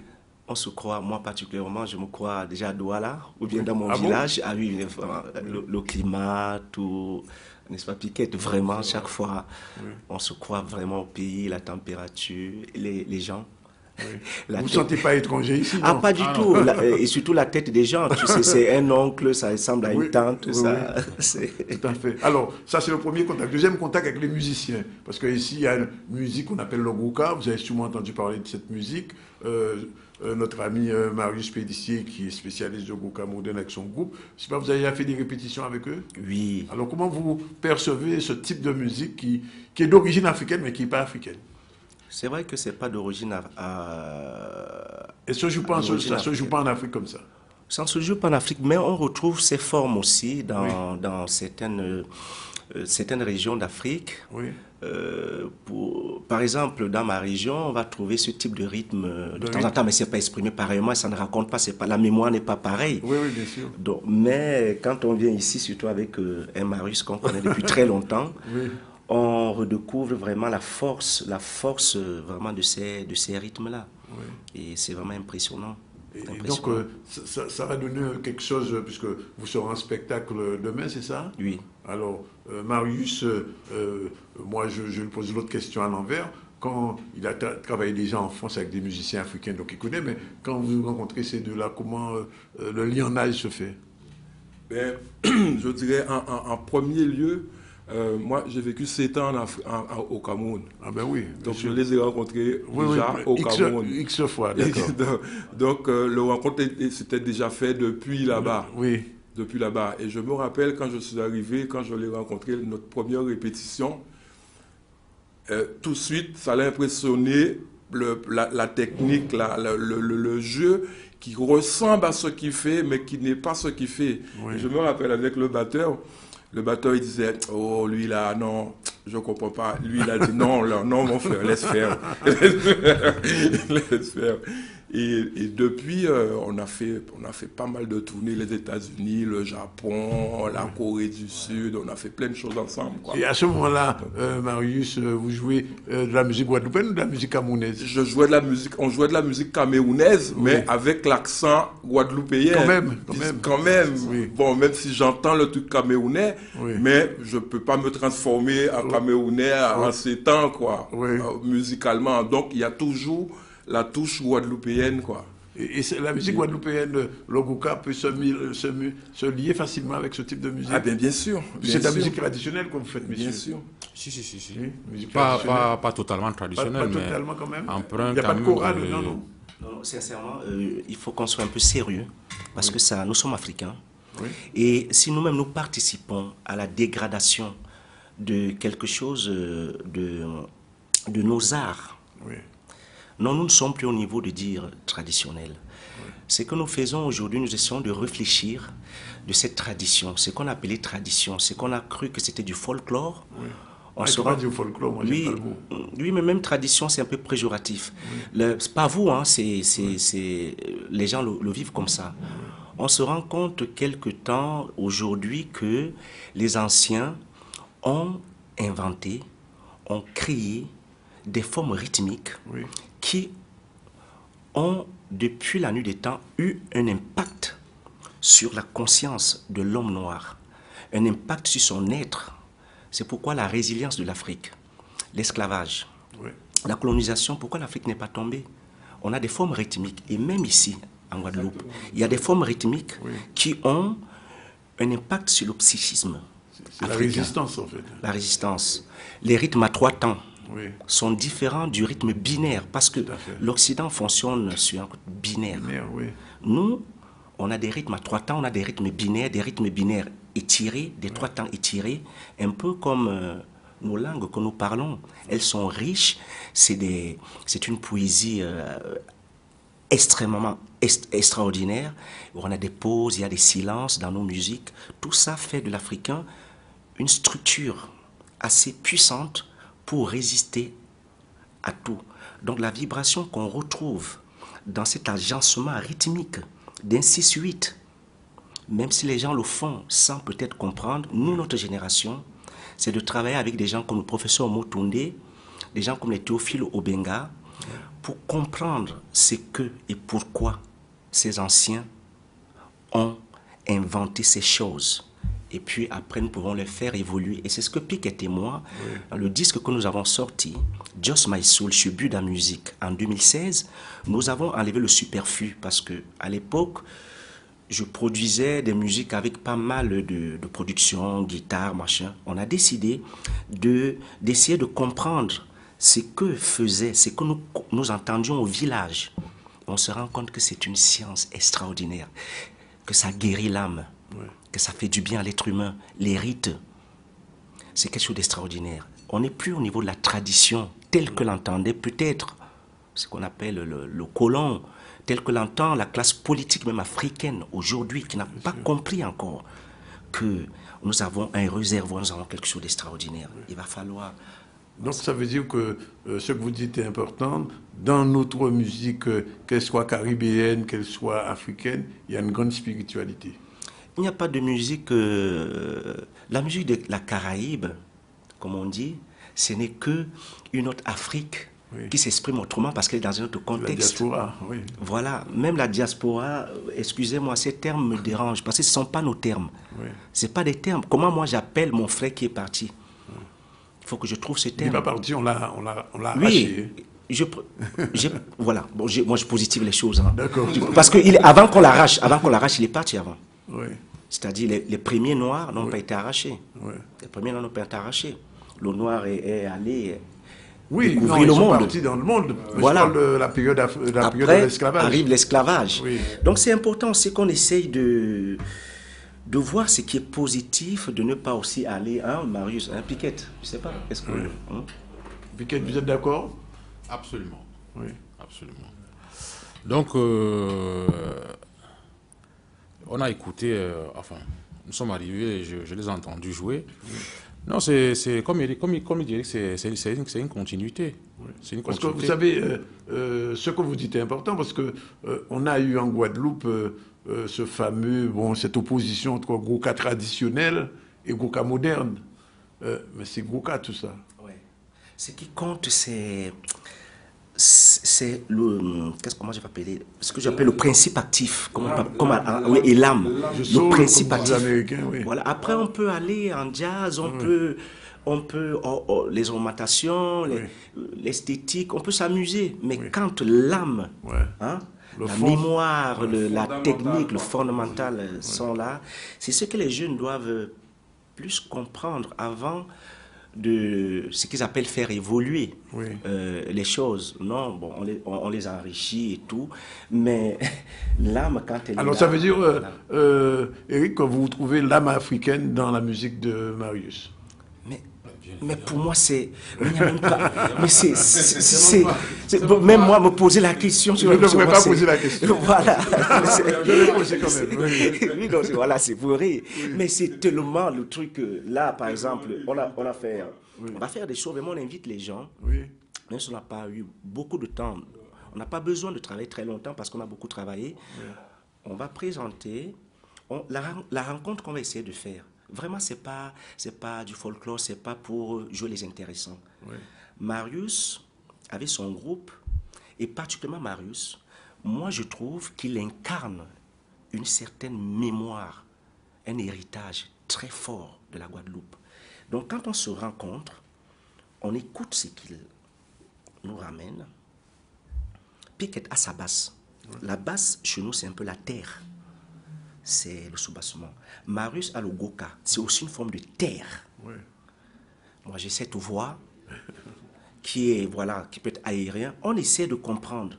on se croit, moi particulièrement, je me crois déjà à Douala, ou bien dans mon Ah village. bon? Ah oui, le climat, tout, n'est-ce pas, Piquette, vraiment, chaque fois, oui, on se croit vraiment au pays, la température, les gens. Vous ne vous sentez pas étranger ici, non? Ah, pas du tout. Et surtout la tête des gens. Tu sais, c'est un oncle, ça ressemble à une tante. Oui, ça, tout à fait. Alors, ça, c'est le premier contact. Deuxième contact avec les musiciens. Parce qu'ici, il y a une musique qu'on appelle le gouka. Vous avez sûrement entendu parler de cette musique. Notre ami Marius Pédissier, qui est spécialiste de gouka moderne avec son groupe. Je sais pas, vous avez fait des répétitions avec eux? Oui. Alors, comment vous percevez ce type de musique qui est d'origine africaine, mais qui n'est pas africaine? C'est vrai que c'est pas d'origine Et ça ne se joue pas en Afrique comme ça? Ça ne se joue pas en Afrique, mais on retrouve ces formes aussi dans certaines régions d'Afrique. Oui. Par exemple, dans ma région, on va trouver ce type de rythme de temps en temps, mais ce n'est pas exprimé pareillement, ça ne raconte pas, la mémoire n'est pas pareille. Oui, oui, bien sûr. Donc, mais quand on vient ici, surtout avec un Marius qu'on connaît depuis très longtemps, Oui. on redécouvre vraiment la force vraiment de ces rythmes-là. Oui. Et c'est vraiment impressionnant. Et donc, ça va donner quelque chose, puisque vous serez en spectacle demain, c'est ça? Oui. Alors, Marius, moi, je lui pose l'autre question à l'envers. Quand il a travaillé déjà en France avec des musiciens africains, donc il connaît, mais quand vous rencontrez ces deux-là, comment le lionnage se fait? Ben, je dirais, en premier lieu, moi, j'ai vécu 7 ans au Cameroun. Ah ben oui. Donc, je les ai rencontrés déjà au Cameroun. X fois, d'accord. Donc, le rencontre s'était déjà fait depuis là-bas. Oui. Depuis là-bas. Et je me rappelle, quand je suis arrivé, quand je l'ai rencontré, notre première répétition, tout de suite, ça l'a impressionné, la technique, le jeu, qui ressemble à ce qu'il fait, mais qui n'est pas ce qu'il fait. Oui. Et je me rappelle avec le batteur, il disait, oh, lui là, non, je comprends pas. Lui, il a dit, non, mon frère, laisse faire. Laisse faire. Et depuis, on a fait pas mal de tournées, les États-Unis, le Japon, la Corée du Sud, on a fait plein de choses ensemble, quoi. Et à ce moment-là, Marius, vous jouez de la musique guadeloupéenne ou de la musique camerounaise? On jouait de la musique camerounaise, mais avec l'accent guadeloupéen. Quand même. Oui. Bon, même si j'entends le truc camerounais, mais je peux pas me transformer en camerounais en ces temps, quoi, musicalement. Donc, il y a toujours la touche guadeloupéenne, quoi. Et la musique guadeloupéenne, le gouka peut se lier facilement avec ce type de musique? Ah bien sûr. C'est de la musique traditionnelle que vous faites, monsieur? Bien sûr. Si. Oui, Pas totalement traditionnelle, pas totalement quand même. Emprunt, il n'y a pas de chorale, non. Non, sincèrement, il faut qu'on soit un peu sérieux, parce que nous sommes africains. Oui. Et si nous-mêmes nous participons à la dégradation de quelque chose de nos arts, non, nous ne sommes plus au niveau de dire traditionnel. Ce que nous faisons aujourd'hui, nous essayons de réfléchir de cette tradition, ce qu'on appelait tradition, ce qu'on a cru que c'était du folklore. On se rend du folklore, moi j'aime pas le mot. Oui, mais même tradition, c'est un peu péjoratif. C'est pas vous, hein, les gens le vivent comme ça. On se rend compte quelque temps aujourd'hui que les anciens ont inventé, ont créé des formes rythmiques qui ont, depuis la nuit des temps, eu un impact sur la conscience de l'homme noir, un impact sur son être. C'est pourquoi la résilience de l'Afrique, l'esclavage, la colonisation, pourquoi l'Afrique n'est pas tombée? On a des formes rythmiques, et même ici, en Guadeloupe, il y a des formes rythmiques qui ont un impact sur le psychisme. C'est la résistance, en fait. La résistance. Les rythmes à 3 temps sont différents du rythme binaire, parce que l'Occident fonctionne sur un rythme binaire. Nous, on a des rythmes à 3 temps, on a des rythmes binaires étirés, des 3 temps étirés, un peu comme nos langues que nous parlons. Elles sont riches, c'est une poésie extrêmement extraordinaire. On a des pauses, il y a des silences dans nos musiques. Tout ça fait de l'africain une structure assez puissante pour résister à tout. Donc la vibration qu'on retrouve dans cet agencement rythmique d'un 6-8, même si les gens le font sans peut-être comprendre, nous, notre génération, c'est de travailler avec des gens comme le professeur Motunde, des gens comme les Théophile Obenga, pour comprendre ce que et pourquoi ces anciens ont inventé ces choses. Et puis après, nous pouvons les faire évoluer. Et c'est ce que Piquet et moi, dans le disque que nous avons sorti, Just My Soul, je suis but dans la musique, en 2016, nous avons enlevé le superflu parce que à l'époque, je produisais des musiques avec pas mal de production, guitare, machin. On a décidé d'essayer de comprendre ce que faisait, ce que nous entendions au village. On se rend compte que c'est une science extraordinaire, que ça guérit l'âme, que ça fait du bien à l'être humain. Les rites, c'est quelque chose d'extraordinaire. On n'est plus au niveau de la tradition telle que l'entendait peut-être ce qu'on appelle le colon, tel que l'entend la classe politique même africaine aujourd'hui, qui n'a pas compris encore que nous avons un réservoir, nous avons quelque chose d'extraordinaire. Il va falloir... Donc ça veut dire que ce que vous dites est important. Dans notre musique, qu'elle soit caribéenne, qu'elle soit africaine, il y a une grande spiritualité. Il n'y a pas de musique... la musique de la Caraïbe, comme on dit, ce n'est que une autre Afrique qui s'exprime autrement parce qu'elle est dans un autre contexte. La diaspora, oui. Voilà, même la diaspora, excusez-moi, ces termes me dérangent parce que ce ne sont pas nos termes. Ce ne sont pas des termes. Comment moi j'appelle mon frère qui est parti? Il faut que je trouve ce terme. Il n'est pas parti, on l'a arraché. Oui, voilà, bon, moi je positive les choses. Hein. D'accord. Parce que avant qu'on l'arrache, il est parti avant. Oui. C'est-à-dire les premiers noirs n'ont pas été arrachés. Les premiers noirs n'ont pas été arrachés. Le noir est allé découvrir le monde. Partis dans le monde. Voilà. Je parle de la période de l'esclavage. Arrive l'esclavage. Oui. Donc c'est important aussi qu'on essaye de voir ce qui est positif, de ne pas aussi aller, hein, Marius, hein, Piquet, je sais pas, est-ce que... Hein? Piquet, vous êtes d'accord? Absolument. Oui. Absolument. Donc, on a écouté, enfin, nous sommes arrivés, je les ai entendus jouer. Non, c'est comme il dirait, c'est une continuité. C'est une parce continuité. que vous savez, ce que vous dites est important parce que on a eu en Guadeloupe ce fameux, cette opposition entre Gouka traditionnel et Gouka moderne. Mais c'est Gouka tout ça. Ouais. Ce qui compte, c'est comment je vais appeler, ce que j'appelle le principe actif, et l'âme, le principe actif. Voilà. Après, on peut aller en jazz, on peut les ornementations, l'esthétique, on peut s'amuser. Mais quand l'âme, hein, la mémoire, la technique, le fondamental sont là, c'est ce que les jeunes doivent plus comprendre avant de ce qu'ils appellent faire évoluer les choses. Non, bon, on les enrichit et tout, mais l'âme, quand elle est alors, là, ça veut dire, Eric, que vous trouvez l'âme africaine dans la musique de Marius? Mais pour moi, c'est... Mais même moi, me poser la question... Je ne devrais pas poser la question. Voilà. Je l'ai posé quand même. Oui, donc, voilà, c'est pour rire. Mais c'est tellement le truc... Là, par exemple, on va faire des choses, vraiment on invite les gens. Même si on n'a pas eu beaucoup de temps, on n'a pas besoin de travailler très longtemps parce qu'on a beaucoup travaillé. On va présenter la rencontre qu'on va essayer de faire. Vraiment, c'est pas du folklore, c'est pas pour jouer les intéressants. Marius avait son groupe, et particulièrement Marius, moi je trouve qu'il incarne une certaine mémoire, un héritage très fort de la Guadeloupe. Donc quand on se rencontre, on écoute ce qu'il nous ramène. Piquet a sa basse. La basse, chez nous, c'est un peu la terre. C'est le soubassement. Marius a le goka, c'est aussi une forme de terre. Moi, j'ai cette voix qui peut être aérien. On essaie de comprendre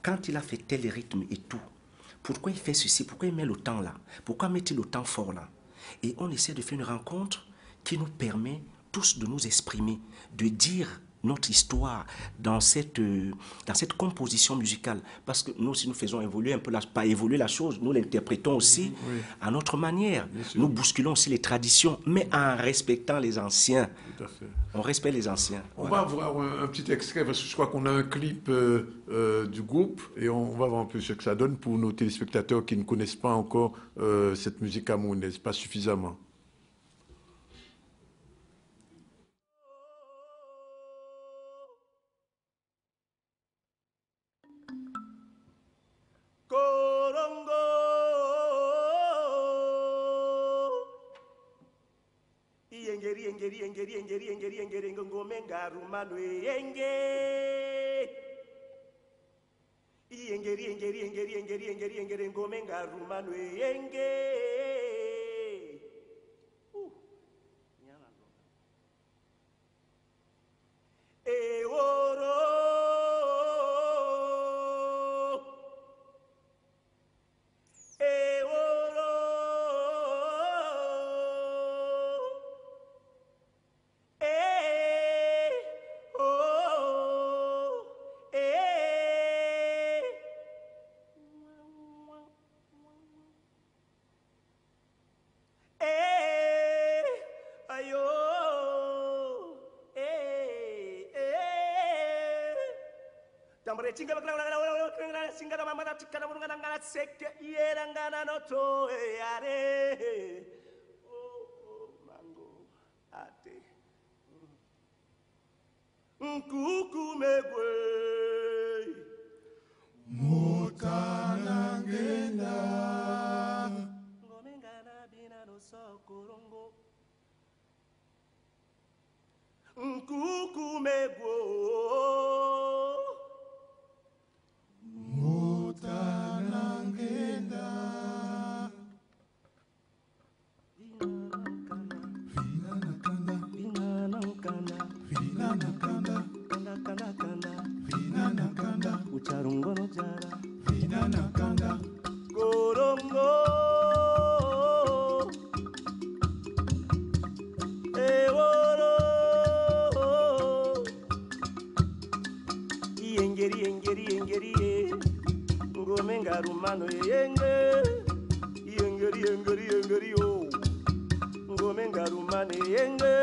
quand il a fait tel rythme et tout. Pourquoi il fait ceci? Pourquoi il met le temps là? Pourquoi met-il le temps fort là? Et on essaie de faire une rencontre qui nous permet tous de nous exprimer, de dire notre histoire dans cette composition musicale. Parce que nous, si nous faisons évoluer un peu, pas évoluer la chose, nous l'interprétons aussi à notre manière. Nous bousculons aussi les traditions, mais en respectant les anciens. Tout à fait. On respecte les anciens. On va voir un petit extrait, parce que je crois qu'on a un clip du groupe, et on va voir un peu ce que ça donne pour nos téléspectateurs qui ne connaissent pas encore cette musique camerounaise, pas suffisamment. engeri ngome ngarumanwe yenge engeri ngome ngarumanwe yenge oro singana mama tikana mungana ngana seke yerangana noto yare mango ate nkukumegwe motana ngenda ngomengana bina no sokorongo nkukumegwe Ucharungono jara vina nakanda korongo eworo engeri ngome ngarumano yenge engeri o ngome ngarumane yenge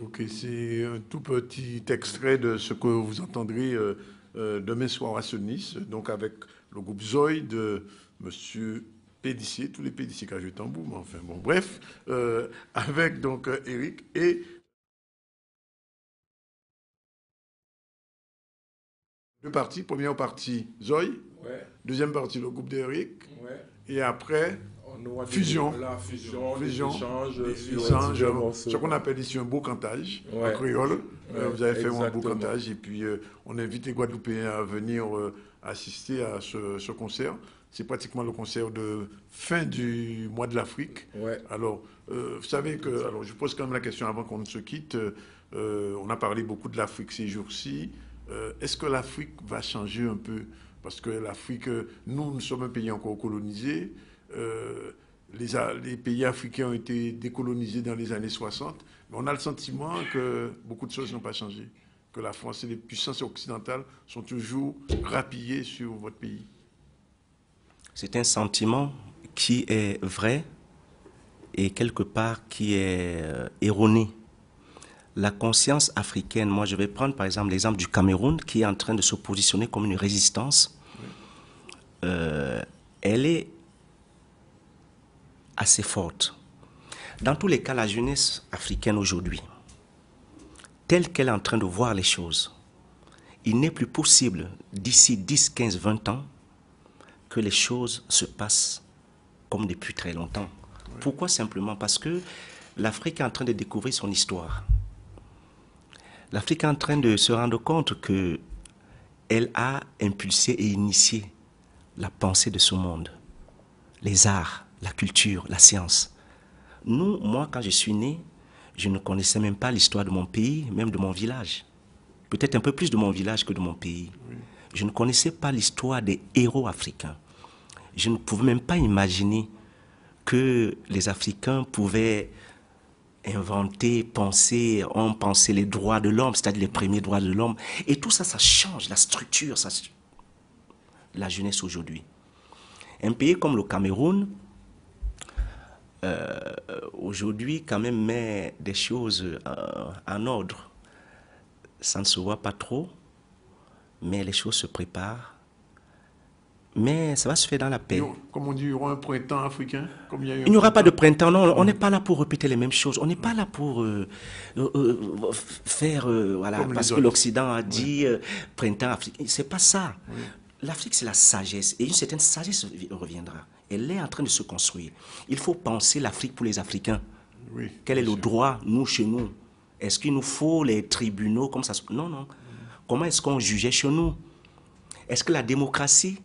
Ok, c'est un tout petit extrait de ce que vous entendrez demain soir à Nice, donc avec le groupe Zoï de Monsieur Pédissier, tous les Pédissiers qui ont joué tambour, mais enfin bon, bref, avec donc Eric et deux parties. Première partie Zoï, Ouais. deuxième partie le groupe d'Eric, Ouais. et après On aura fusion, la fusion, l'échange, l'échange, ce qu'on appelle ici un beau cantage Ouais. en créole. Ouais, Vous avez fait un beau exactement. cantage et puis on invite les Guadeloupéens à venir assister à ce concert. C'est pratiquement le concert de fin du mois de l'Afrique. Ouais. Alors, vous savez que, alors je pose quand même la question avant qu'on ne se quitte. On a parlé beaucoup de l'Afrique ces jours-ci. Est-ce que l'Afrique va changer un peu? Parce que l'Afrique, nous sommes un pays encore colonisé. Les pays africains ont été décolonisés dans les années 60. Mais on a le sentiment que beaucoup de choses n'ont pas changé. Que la France et les puissances occidentales sont toujours rapillées sur votre pays. C'est un sentiment qui est vrai et quelque part qui est erroné. La conscience africaine, moi je vais prendre par exemple l'exemple du Cameroun qui est en train de se positionner comme une résistance. Elle est assez forte. Dans tous les cas, la jeunesse africaine aujourd'hui, telle qu'elle est en train de voir les choses, il n'est plus possible d'ici 10, 15, 20 ans que les choses se passent comme depuis très longtemps. Oui. Pourquoi? Simplement parce que l'Afrique est en train de découvrir son histoire. L'Afrique est en train de se rendre compte qu'elle a impulsé et initié la pensée de ce monde, les arts, la culture, la science. Nous, moi, quand je suis né, je ne connaissais même pas l'histoire de mon pays, même de mon village. Peut-être un peu plus de mon village que de mon pays. Oui. Je ne connaissais pas l'histoire des héros africains. Je ne pouvais même pas imaginer que les Africains pouvaient inventer, penser, on pensait les droits de l'homme, c'est-à-dire les premiers droits de l'homme. Et tout ça, ça change la structure, la jeunesse aujourd'hui. Un pays comme le Cameroun, aujourd'hui, quand même, met des choses en ordre. Ça ne se voit pas trop, mais les choses se préparent mais ça va se faire dans la paix. Comme on dit, il y aura un printemps africain. Il n'y aura pas de printemps, non. On n'est pas là pour répéter les mêmes choses. On n'est pas là pour faire, voilà, comme parce que l'Occident a dit printemps africain. C'est pas ça. Oui. L'Afrique, c'est la sagesse. Et une certaine sagesse reviendra. Elle est en train de se construire. Il faut penser l'Afrique pour les Africains. Oui, quel est le droit, nous, chez nous? Est-ce qu'il nous faut les tribunaux comme ça? Non, non. Comment est-ce qu'on jugeait chez nous? Est-ce que la démocratie,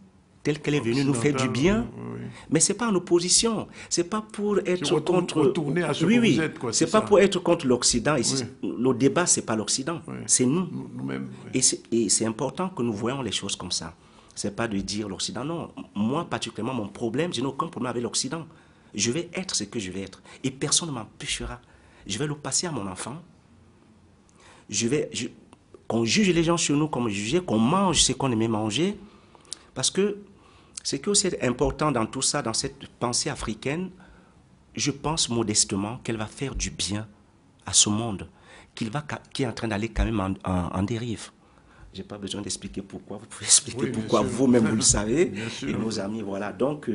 telle qu'elle est venue, nous fait du bien? Oui. Mais ce n'est pas en opposition. Ce n'est pas pour être contre... Retourner à ce que vous êtes, quoi. C'est pas pour être contre l'Occident. Oui. Le débat, ce n'est pas l'Occident. Oui. C'est nous. Nous-mêmes. Oui. Et c'est important que nous voyons les choses comme ça. Ce n'est pas de dire l'Occident. Non. Moi, particulièrement, mon problème, je n'ai aucun problème avec l'Occident. Je vais être ce que je vais être. Et personne ne m'empêchera. Je vais le passer à mon enfant. Qu'on juge les gens chez nous comme juger, qu'on mange ce qu'on aimait manger. Parce que ce qui est aussi important dans tout ça, dans cette pensée africaine, je pense modestement qu'elle va faire du bien à ce monde, qui est en train d'aller quand même en dérive. Je n'ai pas besoin d'expliquer pourquoi, vous pouvez expliquer pourquoi vous-même vous le savez, et nos amis, voilà. Donc,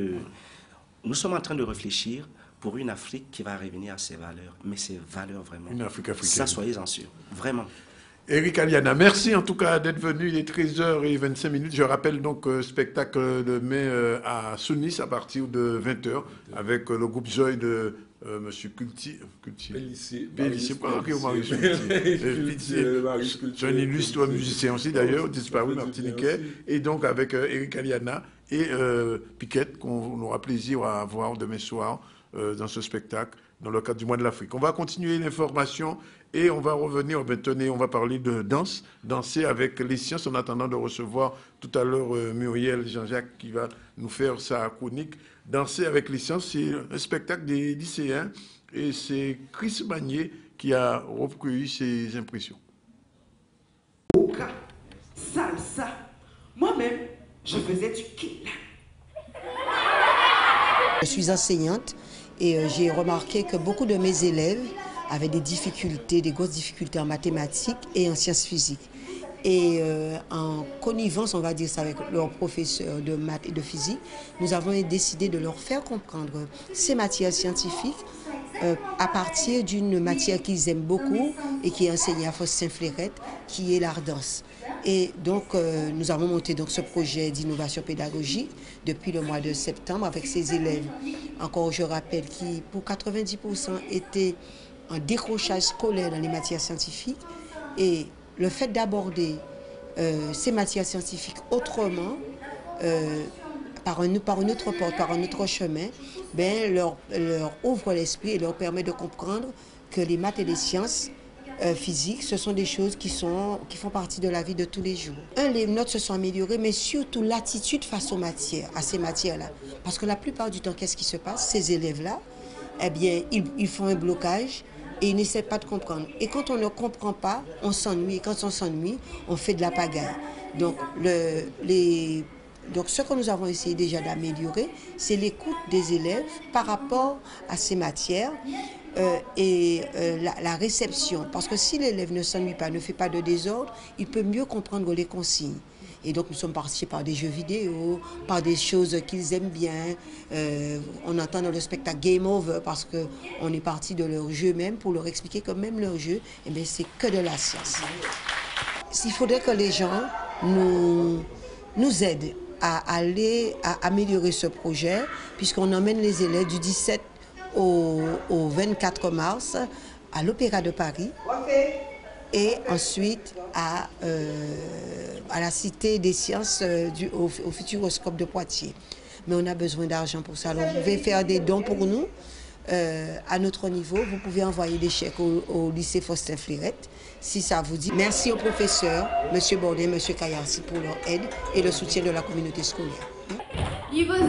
nous sommes en train de réfléchir pour une Afrique qui va revenir à ses valeurs, mais ses valeurs vraiment. Une Afrique africaine. Ça, soyez-en sûrs, vraiment. Eric Aliana, merci en tout cas d'être venu. Il est 13h25. Je rappelle donc spectacle de mai à Sounis à partir de 20h avec le groupe Joy de M. Pellissier. C'est un illustre musicien aussi d'ailleurs, disparu martiniquais. Et donc avec Eric Aliana et Piquette, qu'on aura plaisir à voir demain soir dans ce spectacle, dans le cadre du mois de l'Afrique. On va continuer l'information et on va revenir, tenez, on va parler de danse, danser avec les sciences en attendant de recevoir tout à l'heure Muriel Jean-Jacques qui va nous faire sa chronique. Danser avec les sciences, c'est un spectacle des lycéens et c'est Chris Magnier qui a recueilli ses impressions. Oka, salsa, moi-même, je faisais du kill. Je suis enseignante et j'ai remarqué que beaucoup de mes élèves avaient des difficultés, des grosses difficultés en mathématiques et en sciences physiques. Et en connivence, on va dire ça, avec leurs professeurs de maths et de physique, nous avons décidé de leur faire comprendre ces matières scientifiques à partir d'une matière qu'ils aiment beaucoup et qui est enseignée à Faustin-Fleurette, qui est l'art danse. Et donc, nous avons monté donc ce projet d'innovation pédagogique depuis le mois de septembre avec ces élèves. Encore, je rappelle, qui pour 90% étaient en décrochage scolaire dans les matières scientifiques. Et le fait d'aborder ces matières scientifiques autrement, par une autre porte, par un autre chemin, ben, leur ouvre l'esprit et leur permet de comprendre que les maths et les sciences physiques, ce sont des choses qui font partie de la vie de tous les jours. Les notes se sont améliorées, mais surtout l'attitude face aux matières, à ces matières-là. Parce que la plupart du temps, qu'est-ce qui se passe? Ces élèves-là, eh bien, ils font un blocage et ils n'essaient pas de comprendre. Et quand on ne comprend pas, on s'ennuie. Et quand on s'ennuie, on fait de la pagaille. Donc, ce que nous avons essayé déjà d'améliorer, c'est l'écoute des élèves par rapport à ces matières et la réception. Parce que si l'élève ne s'ennuie pas, ne fait pas de désordre, il peut mieux comprendre les consignes. Et donc nous sommes partis par des jeux vidéo, par des choses qu'ils aiment bien. On entend dans le spectacle Game Over parce qu'on est parti de leur jeu même pour leur expliquer que même leur jeu, eh bien, c'est que de la science. Il faudrait que les gens nous aident à aller à améliorer ce projet, puisqu'on emmène les élèves du 17 au 24 mars à l'Opéra de Paris et ensuite à la Cité des Sciences au Futuroscope de Poitiers. Mais on a besoin d'argent pour ça. Alors vous pouvez faire des dons pour nous à notre niveau. Vous pouvez envoyer des chèques au lycée Faustin-Fleurette si ça vous dit. Merci aux professeurs, M. Bordet, M. Kayarsi pour leur aide et le soutien de la communauté scolaire. Niveau 0.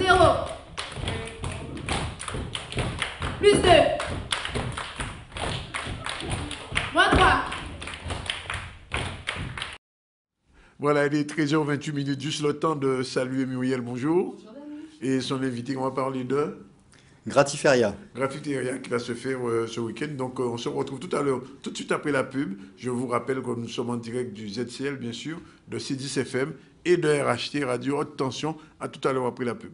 Plus 2. Moins 3. Voilà, il est 13h28, juste le temps de saluer Muriel, bonjour. Et son invité, on va parler de... Gratiféria. Gratiféria qui va se faire ce week-end. Donc on se retrouve tout à l'heure, tout de suite après la pub. Je vous rappelle que nous sommes en direct du ZCL, bien sûr, de C10 FM et de RHT Radio Haute Tension. À tout à l'heure après la pub.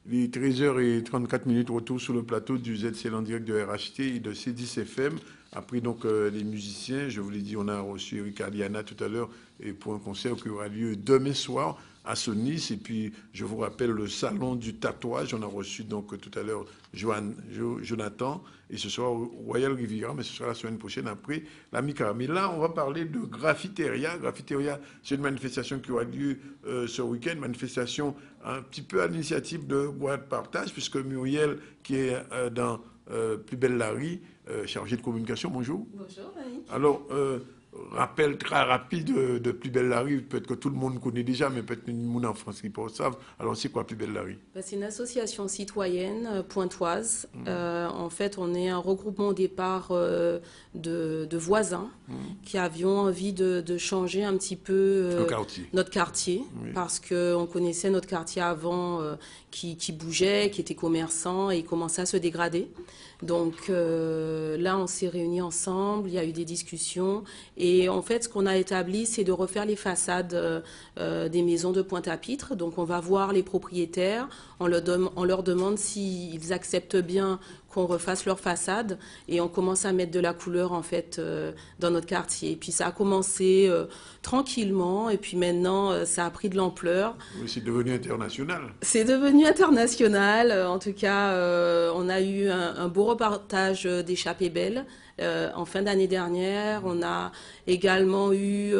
Il est 13h34, retour sur le plateau du ZCL en direct de RHT et de C10 FM. Après donc les musiciens, je vous l'ai dit, on a reçu Eric Aliana tout à l'heure et pour un concert qui aura lieu demain soir à Sonis. Et puis je vous rappelle le salon du tatouage, on a reçu donc tout à l'heure Jonathan et ce sera au Royal Riviera, mais ce sera la semaine prochaine après la Micara. Mais là, on va parler de Graffiteria. Graffiteria, c'est une manifestation qui aura lieu ce week-end, manifestation un petit peu à l'initiative de Bois de Partage, puisque Muriel, qui est dans Plus Belle la Rue, chargée de communication, bonjour. Bonjour, Marie. Alors, rappel très rapide de Plus Belle la Rue, peut-être que tout le monde connaît déjà, mais peut-être que les gens en France qui ne savent. Alors, c'est quoi Plus Belle la Rue? C'est une association citoyenne pointoise. En fait, on est un regroupement au départ de voisins qui avions envie de changer un petit peu notre quartier oui. Parce qu'on connaissait notre quartier avant qui bougeait, qui était commerçant et il commençait à se dégrader. Donc là, on s'est réunis ensemble, il y a eu des discussions et en fait, ce qu'on a établi, c'est de refaire les façades des maisons de Pointe-à-Pitre. Donc on va voir les propriétaires, on leur demande s'ils acceptent bien qu'on refasse leur façade et on commence à mettre de la couleur en fait dans notre quartier. Et puis ça a commencé tranquillement et puis maintenant ça a pris de l'ampleur. Oui, c'est devenu international. C'est devenu international. En tout cas, on a eu un beau reportage d'Échappée Belle. En fin d'année dernière, on a également eu,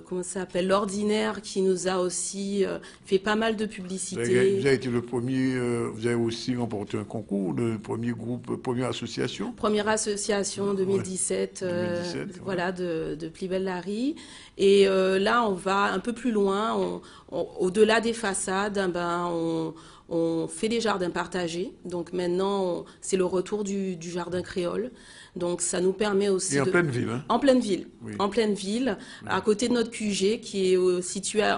comment ça s'appelle, l'Ordinaire qui nous a aussi fait pas mal de publicité. Vous avez été le premier, vous avez aussi remporté un concours, le premier groupe, première association. Première association 2017, voilà, de Plus Belle la Rue. Et là, on va un peu plus loin, au-delà des façades, on fait des jardins partagés. Donc maintenant, c'est le retour du jardin créole. Donc ça nous permet aussi... Et en pleine ville, hein? En pleine ville, oui. En pleine ville, oui. À côté de notre QG qui est situé à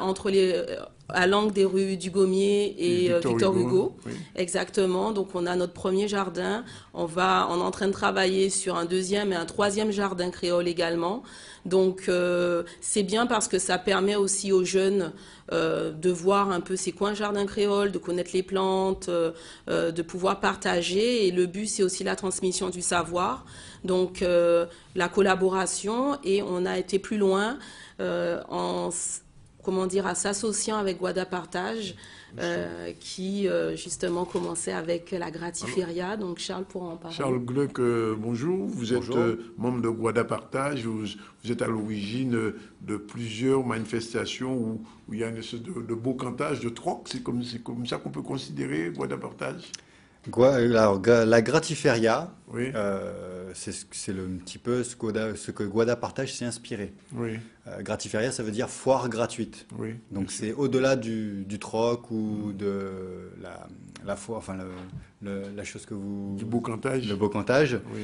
l'angle des rues du Gommier et Victor Hugo. Oui. Exactement. Donc on a notre premier jardin. On est en train de travailler sur un deuxième et un troisième jardin créole également. Donc c'est bien parce que ça permet aussi aux jeunes de voir un peu c'est quoi un jardin créole, de connaître les plantes, de pouvoir partager. Et le but, c'est aussi la transmission du savoir. Donc la collaboration, et on a été plus loin en s'associant avec Guada Partage, qui justement commençait avec la Gratiféria. Donc Charles pourra en parler. Charles Gluck, bonjour. Vous êtes membre de Guada Partage. Vous êtes à l'origine de plusieurs manifestations où il y a une espèce de beau cantage, de troc. C'est comme ça qu'on peut considérer Guada Partage. Alors, la Gratiféria, oui. C'est un petit peu ce que Guada Partage s'est inspiré. Oui. Gratiféria, ça veut dire foire gratuite. Oui, donc c'est au-delà du troc ou de la foire, enfin la chose que vous... Du beau cantage. Le beau cantage. Oui.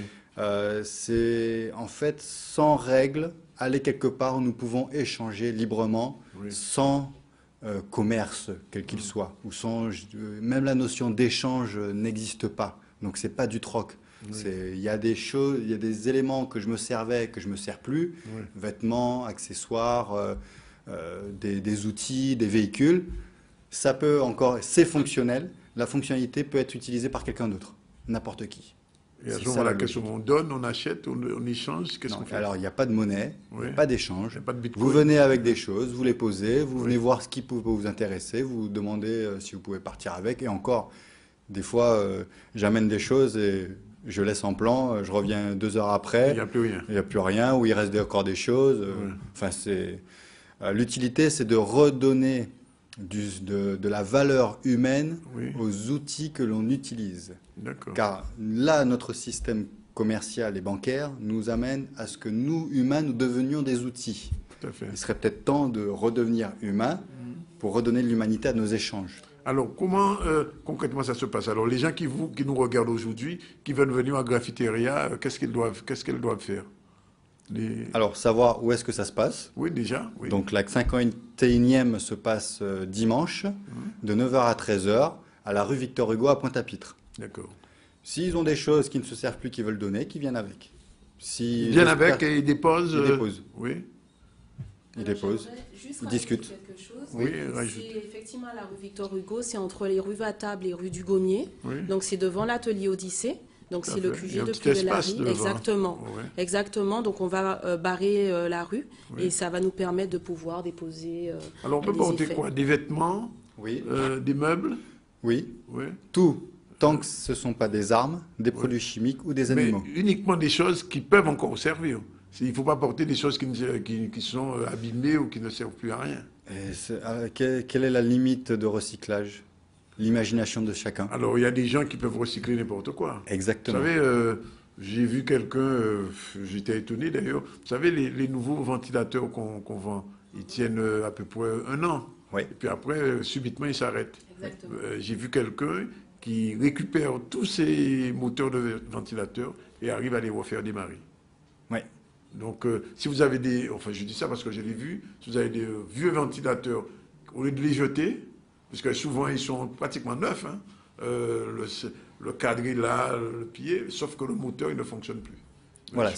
C'est en fait sans règles, aller quelque part où nous pouvons échanger librement, oui. Sans... commerce, quel qu'il soit, ou même la notion d'échange n'existe pas. Donc c'est pas du troc. Oui. Il y a des choses, il y a des éléments que je me servais, que je me sers plus, oui. Vêtements, accessoires, des outils, des véhicules. Ça peut encore, c'est fonctionnel. La fonctionnalité peut être utilisée par quelqu'un d'autre, n'importe qui. Et à ce moment-là, qu'est-ce qu'on donne, on achète, on échange, qu'est-ce qu'on fait? Alors, il n'y a pas de monnaie, oui. Pas d'échange. Pas de bitcoin. Vous venez avec des choses, vous les posez, vous venez voir ce qui peut vous intéresser, vous demandez si vous pouvez partir avec. Et encore, des fois, j'amène des choses et je laisse en plan, je reviens 2 heures après. Il n'y a plus rien. Il n'y a plus rien, ou il reste encore des choses. Oui. Enfin, l'utilité, c'est de redonner de la valeur humaine, oui. Aux outils que l'on utilise. Car là, notre système commercial et bancaire nous amène à ce que nous, humains, nous devenions des outils. Tout à fait. Il serait peut-être temps de redevenir humains pour redonner de l'humanité à nos échanges. Alors, comment concrètement ça se passe? Alors, les gens qui nous regardent aujourd'hui, qui veulent venir à Graffiteria, qu'est-ce qu'elles doivent faire? Alors, savoir où est-ce que ça se passe. Oui, déjà. Oui. Donc, la 51e se passe dimanche, de 9h à 13h, à la rue Victor Hugo à Pointe-à-Pitre. D'accord. S'ils ont des choses qui ne se servent plus, qu'ils veulent donner, qu'ils viennent avec. Ils viennent avec et ils déposent. Ils déposent. Oui. Ils déposent. Ils discutent. Quelque chose. Oui, c'est effectivement à la rue Victor Hugo, c'est entre les rues Vatable et rue du Gommier. Oui. Donc c'est devant l'atelier Odyssée. Donc c'est le QG de Puy de la Rie. Exactement. Ouais. Exactement. Donc on va barrer la rue et ça va nous permettre de pouvoir déposer. Alors on peut porter quoi? Des vêtements? Oui. Des meubles? Oui. Oui. Tout. Tant que ce ne sont pas des armes, des produits chimiques ou des animaux. Mais uniquement des choses qui peuvent encore servir. Il ne faut pas porter des choses qui sont abîmées ou qui ne servent plus à rien. Quelle est la limite de recyclage? L'imagination de chacun. Alors, il y a des gens qui peuvent recycler n'importe quoi. Exactement. Vous savez, j'ai vu quelqu'un, j'étais étonné d'ailleurs, vous savez, les nouveaux ventilateurs qu'on vend, ils tiennent à peu près 1 an. Oui. Et puis après, subitement, ils s'arrêtent. J'ai vu quelqu'un qui récupère tous ces moteurs de ventilateurs et arrive à les refaire démarrer. Oui. Donc, si vous avez des... Enfin, je dis ça parce que je l'ai vu. Si vous avez des vieux ventilateurs, au lieu de les jeter, parce que souvent, ils sont pratiquement neufs, hein, le cadre est là, le pied, sauf que le moteur, il ne fonctionne plus. Voilà,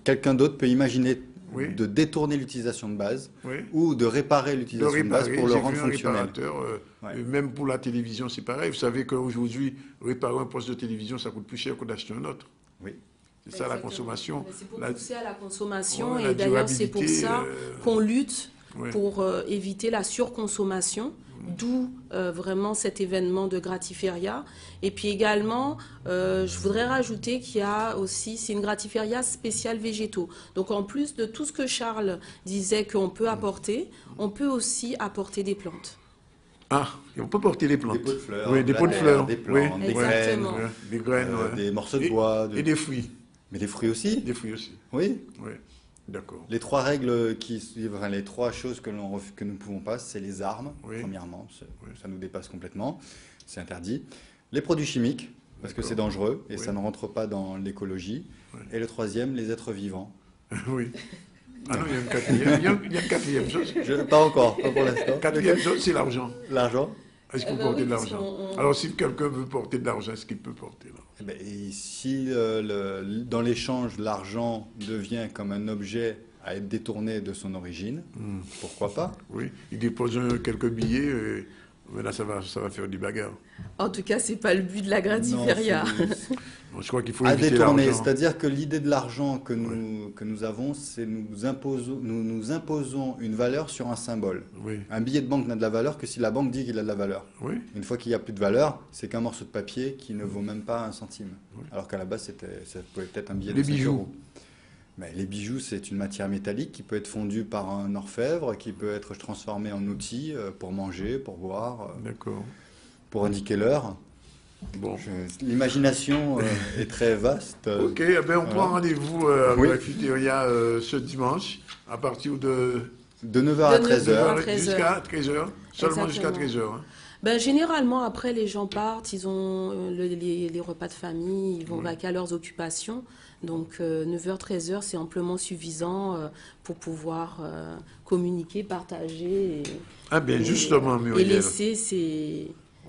quelqu'un d'autre peut imaginer de détourner l'utilisation de base ou de réparer l'utilisation de base pour le rendre fonctionnel. Même pour la télévision, c'est pareil. Vous savez qu'aujourd'hui, réparer un poste de télévision, ça coûte plus cher que d'acheter un autre. Oui. C'est ça la consommation. C'est pour pousser à la consommation et d'ailleurs c'est pour ça qu'on lutte pour éviter la surconsommation, d'où vraiment cet événement de Gratiféria. Et puis également, je voudrais rajouter qu'il y a aussi, c'est une Gratiféria spéciale végétaux. Donc en plus de tout ce que Charles disait qu'on peut apporter, on peut aussi apporter des plantes. Ah, et on peut porter des plantes. Des pots de fleurs. Oui, des pots de fleurs. Des plantes, oui. des graines. Des graines, des morceaux de bois. Et des fruits. Mais des fruits aussi. Des fruits aussi. Oui. Oui, d'accord. Les 3 règles les 3 choses que nous ne pouvons pas, c'est les armes, premièrement. Ça nous dépasse complètement. C'est interdit. Les produits chimiques, parce que c'est dangereux et ça ne rentre pas dans l'écologie. Et le 3e, les êtres vivants. Oui. Ah non, il y a une 4e. Il y a une 4e chose. Pas encore, pas pour l'instant. 4e chose, c'est l'argent. L'argent. Est-ce qu'on peut porter de l'argent? Alors, si quelqu'un veut porter de l'argent, est-ce qu'il peut porter l'argent? Et si dans l'échange, l'argent devient comme un objet à être détourné de son origine, pourquoi pas? Oui, il dépose quelques billets, mais là, ça va faire du bagarre. En tout cas, c'est pas le but de la Gratiféria. Bon, je crois qu'il faut à éviter détourner, l'argent. c'est-à-dire que l'idée de l'argent que nous avons, c'est nous imposons une valeur sur un symbole. Oui. Un billet de banque n'a de la valeur que si la banque dit qu'il a de la valeur. Oui. Une fois qu'il n'y a plus de valeur, c'est qu'un morceau de papier qui ne vaut même pas 1 centime. Oui. Alors qu'à la base, ça pouvait être un billet de 5 euros. Mais les bijoux, c'est une matière métallique qui peut être fondue par un orfèvre, qui peut être transformée en outil pour manger, pour boire, pour indiquer l'heure. Bon. L'imagination est très vaste. Ok, on prend rendez-vous à Graffiteria ce dimanche à partir de 9h à 13h. Jusqu'à 13h, seulement jusqu'à 13h. Hein. Généralement, après, les gens partent, ils ont les repas de famille, ils vont vaquer à leurs occupations. Donc 9h, 13h, c'est amplement suffisant pour pouvoir communiquer, partager. Justement, Muriel. Et laisser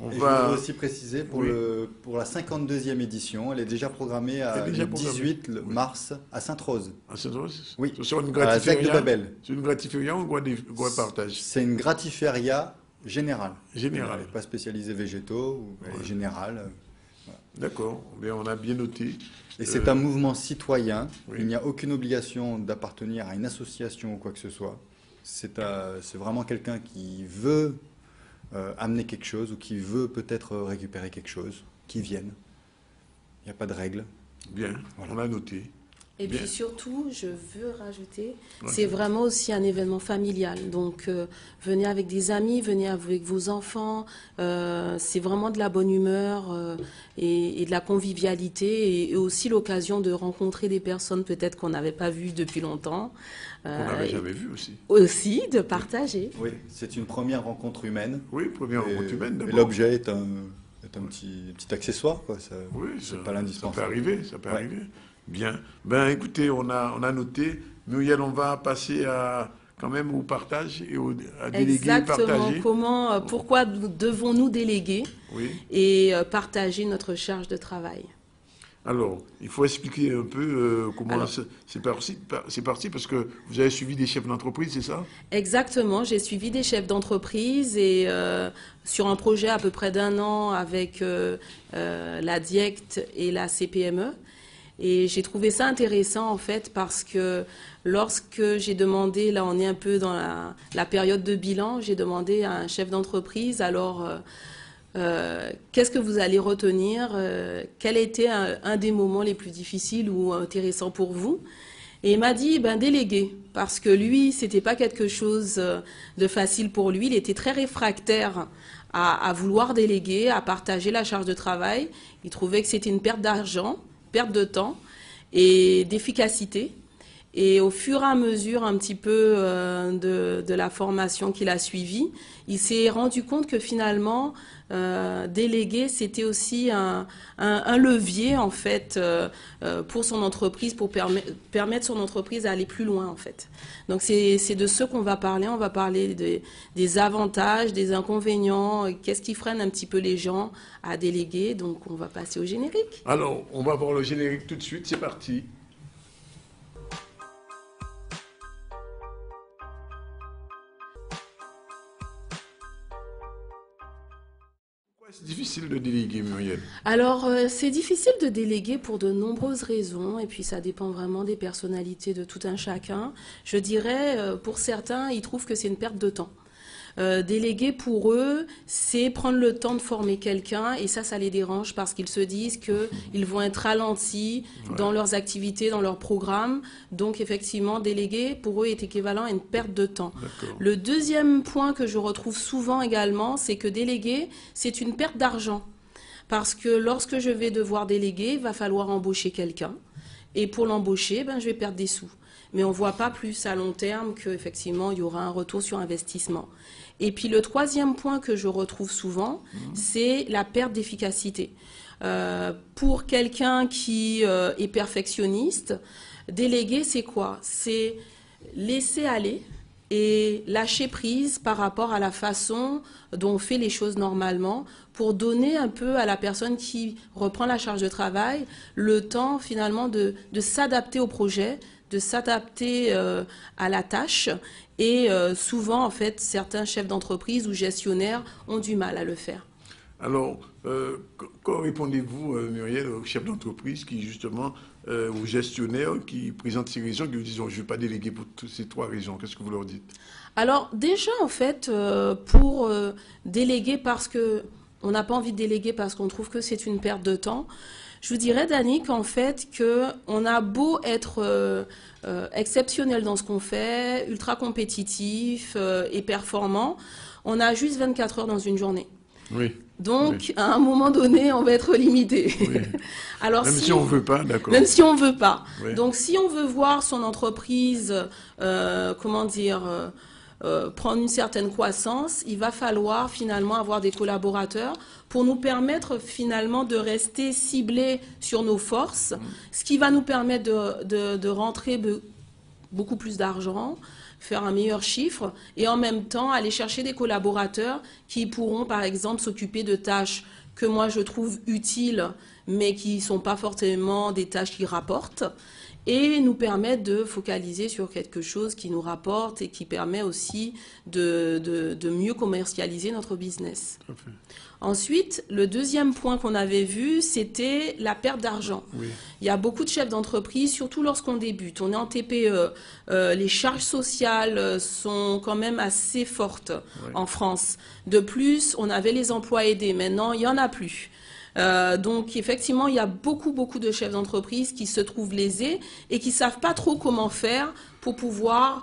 Je voudrais aussi préciser pour la 52e édition, elle est déjà programmée le 18 mars à Sainte-Rose. À Sainte-Rose? Oui. C'est une à la ZAC de Babel. C'est une gratiféria ou un partage? C'est une gratiféria générale. Générale. Pas spécialisée végétaux, générale. Voilà. D'accord, on a bien noté. Et c'est un mouvement citoyen. Il n'y a aucune obligation d'appartenir à une association ou quoi que ce soit. C'est vraiment quelqu'un qui veut amener quelque chose ou qui veut peut-être récupérer quelque chose, qui vienne. Il n'y a pas de règle. Bien, on a noté. Et puis surtout, je veux rajouter, c'est vraiment aussi un événement familial. Donc, venez avec des amis, venez avec vos enfants. C'est vraiment de la bonne humeur et de la convivialité et aussi l'occasion de rencontrer des personnes peut-être qu'on n'avait pas vues depuis longtemps. Qu'on n'avait jamais vues aussi. Aussi, de partager. Oui, c'est une première rencontre humaine. Oui, première rencontre humaine d'abord. Et l'objet est un petit accessoire, quoi. Oui, c'est pas l'indispensable. Ça peut arriver, ça peut arriver. Bien. Ben, écoutez, on a noté. Muriel, on va passer quand même au partage et à déléguer et partager. Exactement. Pourquoi devons-nous déléguer et partager notre charge de travail? Alors, il faut expliquer un peu comment c'est parti, parce que vous avez suivi des chefs d'entreprise, c'est ça? Exactement, j'ai suivi des chefs d'entreprise et sur un projet à peu près d'1 an avec la DIECT et la CPME. Et j'ai trouvé ça intéressant en fait parce que lorsque j'ai demandé, là on est un peu dans la période de bilan, j'ai demandé à un chef d'entreprise, alors qu'est-ce que vous allez retenir, quel était un des moments les plus difficiles ou intéressants pour vous? Et il m'a dit, déléguer, parce que lui, c'était pas quelque chose de facile pour lui, il était très réfractaire à vouloir déléguer, à partager la charge de travail. Il trouvait que c'était une perte d'argent, perte de temps et d'efficacité. Et au fur et à mesure un petit peu de la formation qu'il a suivie, il s'est rendu compte que finalement, déléguer, c'était aussi un levier en fait pour son entreprise, pour permettre son entreprise à aller plus loin en fait. Donc c'est de ce qu'on va parler. On va parler des avantages, des inconvénients, qu'est-ce qui freine un petit peu les gens à déléguer. Donc on va passer au générique. Alors, on va voir le générique tout de suite. C'est parti. C'est difficile de déléguer, Muriel. Alors, c'est difficile de déléguer pour de nombreuses raisons, et puis ça dépend vraiment des personnalités de tout un chacun. Je dirais, pour certains, ils trouvent que c'est une perte de temps. Déléguer pour eux, c'est prendre le temps de former quelqu'un et ça les dérange parce qu'ils se disent qu'ils vont être ralentis dans leurs activités, dans leurs programmes. Donc effectivement, déléguer pour eux est équivalent à une perte de temps. Le deuxième point que je retrouve souvent également, c'est que déléguer, c'est une perte d'argent. Parce que lorsque je vais devoir déléguer, il va falloir embaucher quelqu'un. Et pour l'embaucher, je vais perdre des sous. Mais on ne voit pas plus à long terme qu'effectivement, il y aura un retour sur investissement. Et puis le troisième point que je retrouve souvent, c'est la perte d'efficacité. Pour quelqu'un qui est perfectionniste, déléguer, c'est quoi? C'est laisser aller et lâcher prise par rapport à la façon dont on fait les choses normalement pour donner un peu à la personne qui reprend la charge de travail le temps finalement de s'adapter au projet, de s'adapter à la tâche. Et souvent, en fait, certains chefs d'entreprise ou gestionnaires ont du mal à le faire. Alors, comment répondez-vous, Muriel, aux chefs d'entreprise qui, justement, aux gestionnaires qui présentent ces raisons, qui vous disent « je ne vais pas déléguer pour toutes ces 3 raisons ». Qu'est-ce que vous leur dites? Alors, déjà, en fait, pour déléguer parce qu'on n'a pas envie de déléguer parce qu'on trouve que c'est une perte de temps, je vous dirais, Danick, en fait, qu'on a beau être exceptionnel dans ce qu'on fait, ultra compétitif et performant, on a juste 24 heures dans une journée. Oui. Donc, à un moment donné, on va être limité. Oui. Alors, même si on ne veut pas, d'accord. Même si on ne veut pas. Oui. Donc, si on veut voir son entreprise, prendre une certaine croissance, il va falloir finalement avoir des collaborateurs pour nous permettre finalement de rester ciblés sur nos forces, ce qui va nous permettre de rentrer beaucoup plus d'argent, faire un meilleur chiffre et en même temps aller chercher des collaborateurs qui pourront par exemple s'occuper de tâches que moi je trouve utiles mais qui ne sont pas forcément des tâches qui rapportent et nous permettre de focaliser sur quelque chose qui nous rapporte et qui permet aussi de mieux commercialiser notre business. Ensuite, le deuxième point qu'on avait vu, c'était la perte d'argent. Oui. Il y a beaucoup de chefs d'entreprise, surtout lorsqu'on débute. On est en TPE, les charges sociales sont quand même assez fortes en France. De plus, on avait les emplois aidés. Maintenant, il n'y en a plus. Donc effectivement, il y a beaucoup de chefs d'entreprise qui se trouvent lésés et qui savent pas trop comment faire pour pouvoir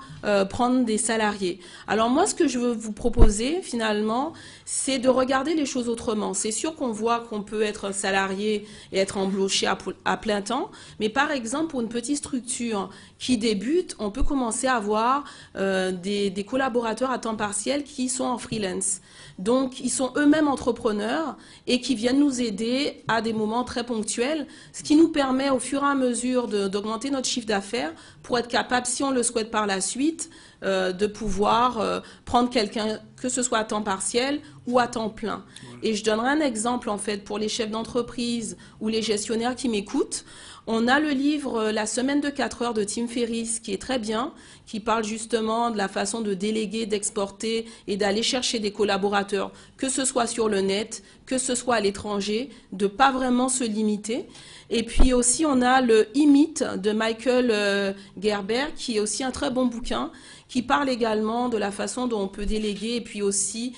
prendre des salariés. Alors moi, ce que je veux vous proposer finalement, c'est de regarder les choses autrement. C'est sûr qu'on voit qu'on peut être salarié et être embauché à plein temps, mais par exemple, pour une petite structure qui débute, on peut commencer à avoir des collaborateurs à temps partiel qui sont en freelance. Donc, ils sont eux-mêmes entrepreneurs et qui viennent nous aider à des moments très ponctuels, ce qui nous permet au fur et à mesure d'augmenter notre chiffre d'affaires pour être capable, si on le souhaite par la suite, de pouvoir prendre quelqu'un, que ce soit à temps partiel ou à temps plein. Et je donnerai un exemple, en fait, pour les chefs d'entreprise ou les gestionnaires qui m'écoutent. On a le livre La semaine de 4 heures de Tim Ferriss qui est très bien, qui parle justement de la façon de déléguer, d'exporter et d'aller chercher des collaborateurs, que ce soit sur le net, que ce soit à l'étranger, de pas vraiment se limiter. Et puis aussi, on a le E-Myth de Michael Gerber, qui est aussi un très bon bouquin, qui parle également de la façon dont on peut déléguer et puis aussi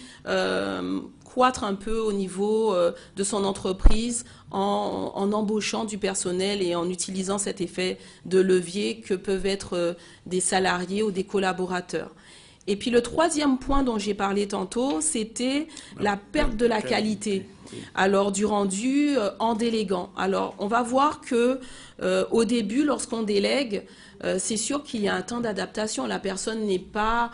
croître un peu au niveau de son entreprise en embauchant du personnel et en utilisant cet effet de levier que peuvent être des salariés ou des collaborateurs. Et puis le troisième point dont j'ai parlé tantôt, c'était la perte de la qualité. Alors du rendu en déléguant. Alors on va voir que au début, lorsqu'on délègue, c'est sûr qu'il y a un temps d'adaptation. La personne n'est pas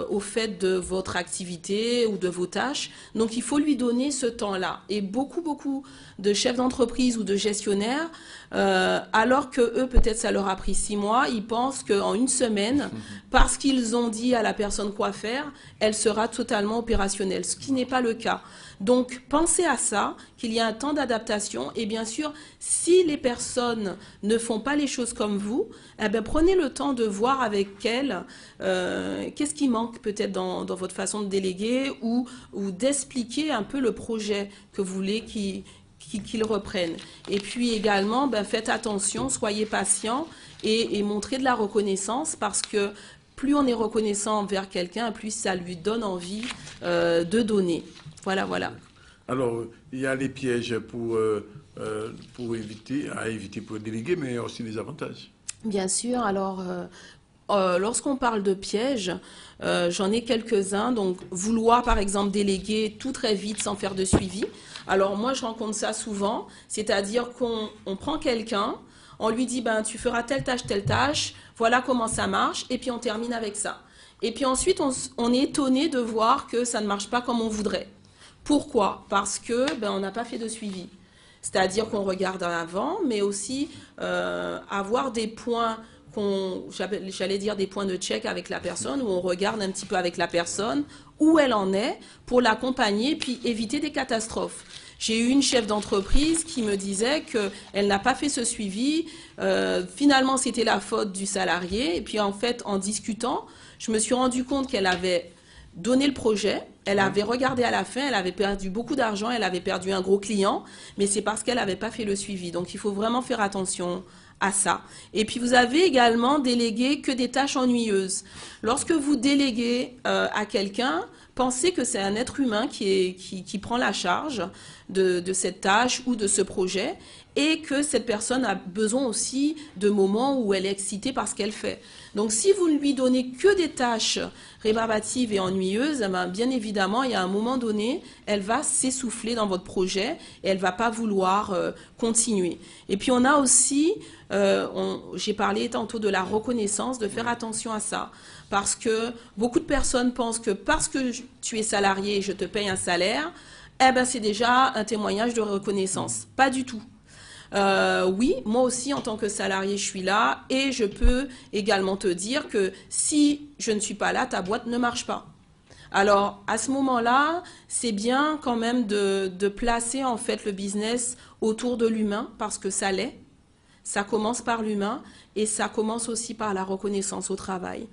au fait de votre activité ou de vos tâches. Donc, il faut lui donner ce temps-là. Et beaucoup de chefs d'entreprise ou de gestionnaires, alors que eux, peut-être ça leur a pris 6 mois, ils pensent qu'en 1 semaine, parce qu'ils ont dit à la personne quoi faire, elle sera totalement opérationnelle, ce qui n'est pas le cas. Donc, pensez à ça, qu'il y a un temps d'adaptation. Et bien sûr, si les personnes ne font pas les choses comme vous, eh bien, prenez le temps de voir avec elles qu'est-ce qui manque peut-être dans votre façon de déléguer ou d'expliquer un peu le projet que vous voulez qu'ils reprennent. Et puis également, ben, faites attention, soyez patient et montrez de la reconnaissance parce que plus on est reconnaissant envers quelqu'un, plus ça lui donne envie de donner. Voilà. Alors, il y a les pièges pour éviter pour déléguer, mais aussi les avantages. Bien sûr. Alors, lorsqu'on parle de pièges, j'en ai quelques-uns. Donc, vouloir, par exemple, déléguer tout très vite sans faire de suivi. Alors, moi, je rencontre ça souvent. C'est-à-dire qu'on prend quelqu'un, on lui dit, ben, tu feras telle tâche, voilà comment ça marche, et puis on termine avec ça. Et puis ensuite, on est étonné de voir que ça ne marche pas comme on voudrait. Pourquoi? Parce que on n'a pas fait de suivi. C'est-à-dire qu'on regarde en avant, mais aussi avoir des points j'allais dire des points de check avec la personne, où on regarde un petit peu avec la personne où elle en est pour l'accompagner, puis éviter des catastrophes. J'ai eu une chef d'entreprise qui me disait qu'elle n'a pas fait ce suivi. Finalement, c'était la faute du salarié. Et puis, en fait, en discutant, je me suis rendu compte qu'elle avait donné le projet, elle avait regardé à la fin, elle avait perdu beaucoup d'argent, elle avait perdu un gros client, mais c'est parce qu'elle n'avait pas fait le suivi. Donc, il faut vraiment faire attention à ça. Et puis, vous avez également délégué que des tâches ennuyeuses. Lorsque vous déléguez à quelqu'un, pensez que c'est un être humain qui prend la charge de cette tâche ou de ce projet et que cette personne a besoin aussi de moments où elle est excitée par ce qu'elle fait. Donc, si vous ne lui donnez que des tâches rébarbatives et ennuyeuses, bien évidemment, il y a un moment donné, elle va s'essouffler dans votre projet et elle ne va pas vouloir continuer. Et puis, on a aussi, j'ai parlé tantôt de la reconnaissance, de faire attention à ça. Parce que beaucoup de personnes pensent que parce que tu es salarié et je te paye un salaire, c'est déjà un témoignage de reconnaissance. Pas du tout. Oui, moi aussi, en tant que salarié, je suis là et je peux également te dire que si je ne suis pas là, ta boîte ne marche pas. Alors, à ce moment-là, c'est bien quand même de placer en fait le business autour de l'humain parce que ça l'est. Ça commence par l'humain et ça commence aussi par la reconnaissance au travail.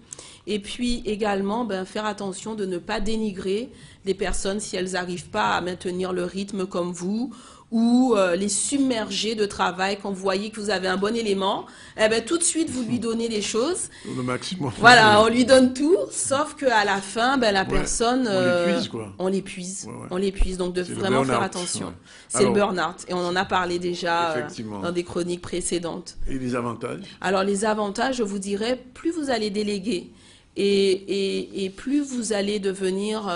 Et puis également, faire attention de ne pas dénigrer les personnes si elles n'arrivent pas à maintenir le rythme comme vous ou les submerger de travail quand vous voyez que vous avez un bon élément, eh ben, tout de suite, vous lui donnez les choses. Le maximum. Voilà, on lui donne tout, sauf qu'à la fin, ben, la personne... on l'épuise, quoi. On l'épuise, Ouais. on l'épuise. Donc, de vraiment faire attention. C'est le burn-out. Et on en a parlé déjà dans des chroniques précédentes. Et les avantages? Alors, les avantages, je vous dirais, plus vous allez déléguer et plus vous allez devenir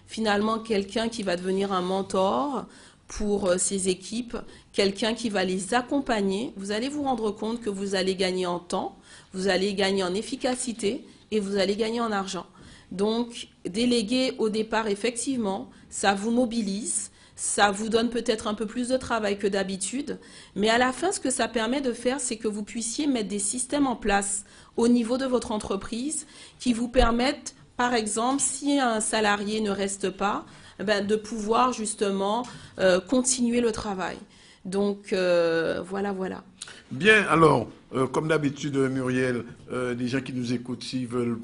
finalement quelqu'un qui va devenir un mentor pour ces équipes, quelqu'un qui va les accompagner, vous allez vous rendre compte que vous allez gagner en temps, vous allez gagner en efficacité et vous allez gagner en argent. Donc, déléguer au départ, effectivement, ça vous mobilise, ça vous donne peut-être un peu plus de travail que d'habitude, mais à la fin, ce que ça permet de faire, c'est que vous puissiez mettre des systèmes en place au niveau de votre entreprise qui vous permettent, par exemple, si un salarié ne reste pas, ben, de pouvoir justement continuer le travail. Donc, voilà. Bien, alors, comme d'habitude, Muriel, les gens qui nous écoutent, s'ils veulent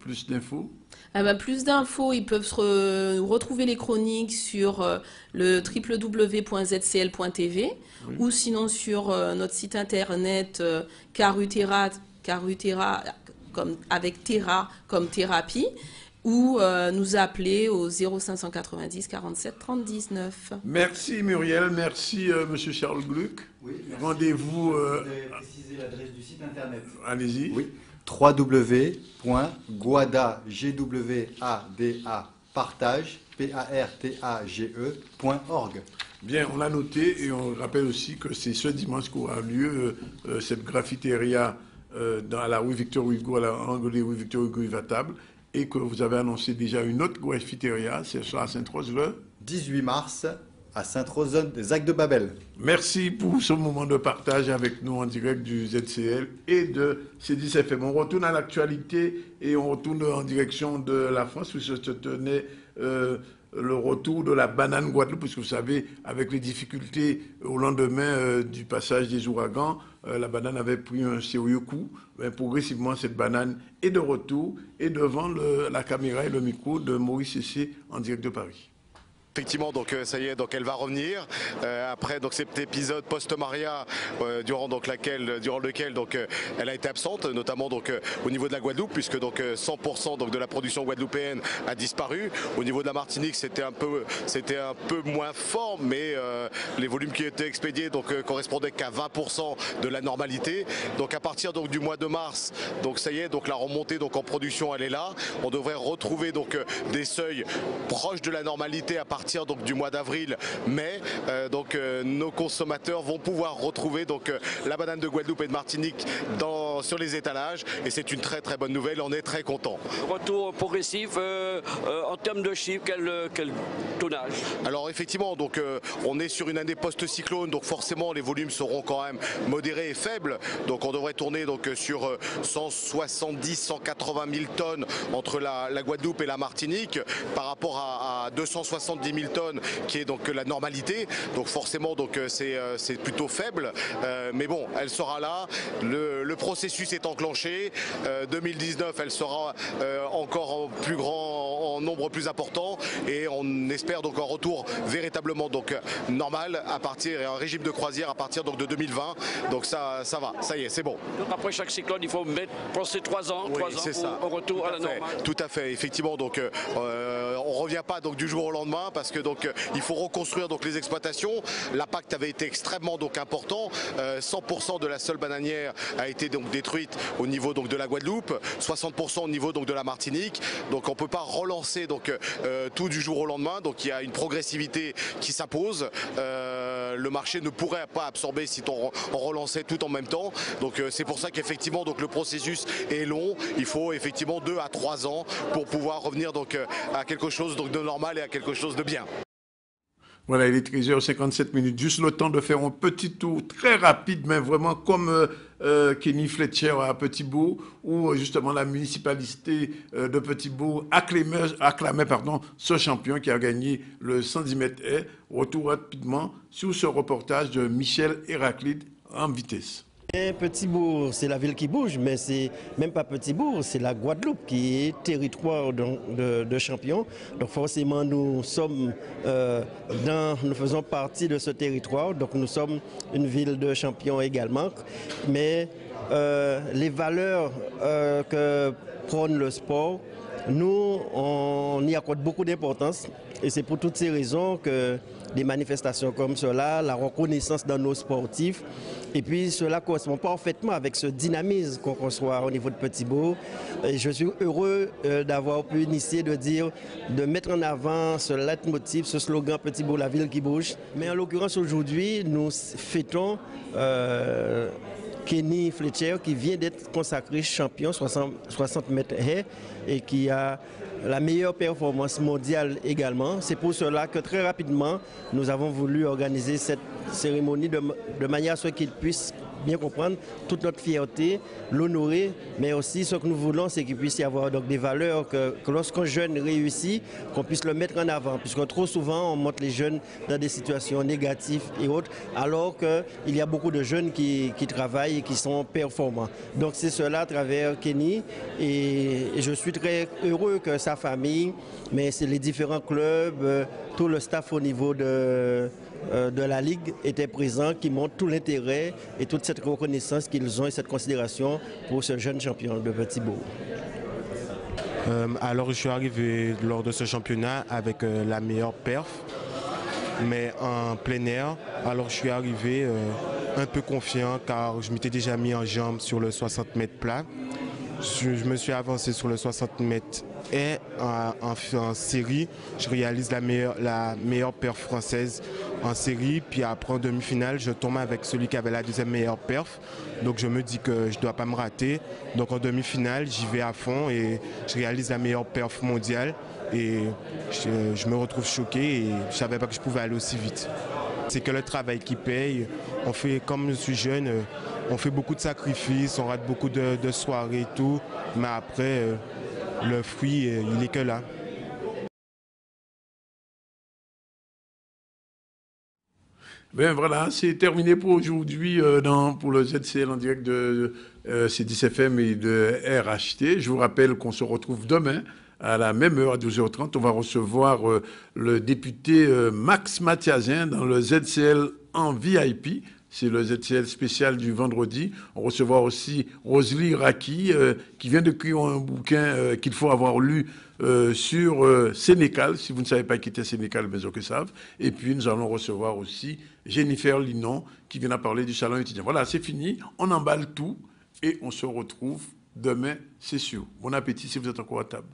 plus d'infos? Eh ben, plus d'infos, ils peuvent retrouver les chroniques sur le www.zcl.tv ou sinon sur notre site internet Carutera avec Terra comme thérapie, ou nous appeler au 0590 47 30 19. Merci Muriel, merci Monsieur Charles Gluck. Oui, rendez-vous. Vous avez précisé l'adresse du site internet. Allez-y. Oui. www.guada.partage.org. Bien, on l'a noté et on rappelle aussi que c'est ce dimanche qu'aura lieu cette graffiteria dans la rue Victor Hugo, à l'angle des rues Victor Hugo et Vatable, et que vous avez annoncé déjà une autre graffiteria, c'est ça à Sainte-Rose le 18 mars à Sainte-Rose, zone des Actes de Babel. Merci pour ce moment de partage avec nous en direct du ZCL et de C10FM. On retourne à l'actualité et on retourne en direction de la France où se tenait le retour de la banane Guadeloupe, puisque vous savez, avec les difficultés au lendemain du passage des ouragans, la banane avait pris un sérieux coup. Mais progressivement, cette banane est de retour et devant la caméra et le micro de Maurice Cessé en direct de Paris. Effectivement, donc ça y est, donc elle va revenir après donc cet épisode post-Maria durant lequel donc elle a été absente, notamment donc au niveau de la Guadeloupe, puisque donc 100% donc de la production guadeloupéenne a disparu. Au niveau de la Martinique, c'était un peu moins fort, mais les volumes qui étaient expédiés donc correspondaient qu'à 20% de la normalité. Donc à partir donc du mois de mars, donc ça y est, donc la remontée donc en production elle est là. On devrait retrouver donc des seuils proches de la normalité à partir donc du mois d'avril, mai, donc nos consommateurs vont pouvoir retrouver donc la banane de Guadeloupe et de Martinique sur les étalages, et c'est une très très bonne nouvelle, on est très content. Retour progressif en termes de chiffres, quel tonnage? Alors effectivement, donc on est sur une année post-cyclone, donc forcément les volumes seront quand même modérés et faibles, donc on devrait tourner donc sur 170-180 000 tonnes entre la Guadeloupe et la Martinique par rapport à 270 000 tonnes qui est donc la normalité, donc forcément donc c'est plutôt faible, mais bon, elle sera là, le processus est enclenché, 2019 elle sera encore en nombre plus important, et on espère donc un retour véritablement donc normal à partir, et un régime de croisière à partir donc de 2020, donc ça va, ça y est, c'est bon. Donc après chaque cyclone il faut penser 3 ans, au retour à la normale. Tout à fait, effectivement, donc on revient pas donc du jour au lendemain, parce que donc il faut reconstruire donc les exploitations. L'impact avait été extrêmement donc important. 100% de la seule bananière a été donc détruite au niveau donc de la Guadeloupe, 60% au niveau donc de la Martinique. Donc on peut pas relancer donc tout du jour au lendemain. Donc il y a une progressivité qui s'impose. Le marché ne pourrait pas absorber si on relançait tout en même temps. Donc c'est pour ça qu'effectivement donc le processus est long. Il faut effectivement 2 à 3 ans pour pouvoir revenir donc à quelque chose donc de normal et à quelque chose de bien. Voilà, il est 13h57, juste le temps de faire un petit tour très rapide, mais vraiment comme Kenny Fletcher à Petit-Bourg, où justement la municipalité de Petit-Bourg acclamait ce champion qui a gagné le 110 mètres haies. Retour rapidement sur ce reportage de Michel Héraclide en vitesse. Petit-Bourg, c'est la ville qui bouge, mais c'est même pas Petit-Bourg, c'est la Guadeloupe qui est territoire de champions. Donc forcément, nous faisons partie de ce territoire, donc nous sommes une ville de champions également. Mais les valeurs que prône le sport, nous, on y accorde beaucoup d'importance. Et c'est pour toutes ces raisons que des manifestations comme cela, la reconnaissance dans nos sportifs, et puis cela correspond parfaitement avec ce dynamisme qu'on conçoit au niveau de Petit-Bourg. Et je suis heureux d'avoir pu initier, de mettre en avant ce leitmotiv, ce slogan Petit-Bourg, la ville qui bouge. Mais en l'occurrence aujourd'hui, nous fêtons Kenny Fletcher qui vient d'être consacré champion 60 mètres haies et qui a la meilleure performance mondiale également. C'est pour cela que très rapidement, nous avons voulu organiser cette cérémonie de manière à ce qu'il puisse bien comprendre toute notre fierté, l'honorer, mais aussi ce que nous voulons, c'est qu'il puisse y avoir donc des valeurs que lorsqu'un jeune réussit, qu'on puisse le mettre en avant, puisque trop souvent on montre les jeunes dans des situations négatives et autres, alors qu'il y a beaucoup de jeunes qui travaillent et qui sont performants. Donc c'est cela à travers Kenny, et je suis très heureux que sa famille, mais c'est les différents clubs, tout le staff au niveau de la Ligue était présent, qui montre tout l'intérêt et toute cette reconnaissance qu'ils ont et cette considération pour ce jeune champion de Petit-Bourg. Alors je suis arrivé lors de ce championnat avec la meilleure perf, mais en plein air. Alors je suis arrivé un peu confiant car je m'étais déjà mis en jambes sur le 60 mètres plat. Je me suis avancé sur le 60 mètres et en série, je réalise la meilleure perf française en série. Puis après en demi-finale, je tombe avec celui qui avait la deuxième meilleure perf. Donc je me dis que je ne dois pas me rater. Donc en demi-finale, j'y vais à fond et je réalise la meilleure perf mondiale. Et je me retrouve choqué et je ne savais pas que je pouvais aller aussi vite. C'est que le travail qui paye. On fait, comme je suis jeune, on fait beaucoup de sacrifices, on rate beaucoup de soirées et tout. Mais après, le fruit, il n'est que là. Ben voilà, c'est terminé pour aujourd'hui pour le ZCL en direct de C10FM et de RHT. Je vous rappelle qu'on se retrouve demain à la même heure, à 12h30. On va recevoir le député Max Mathiazin dans le ZCL en VIP. C'est le ZCL spécial du vendredi. On recevra aussi Rosely Raki, qui vient d'écrire un bouquin qu'il faut avoir lu sur Sénécal. Si vous ne savez pas qui était Sénécal, mais autres savent. Et puis, nous allons recevoir aussi Jennifer Linon, qui vient à parler du salon étudiant. Voilà, c'est fini. On emballe tout et on se retrouve demain, c'est sûr. Bon appétit si vous êtes encore à table.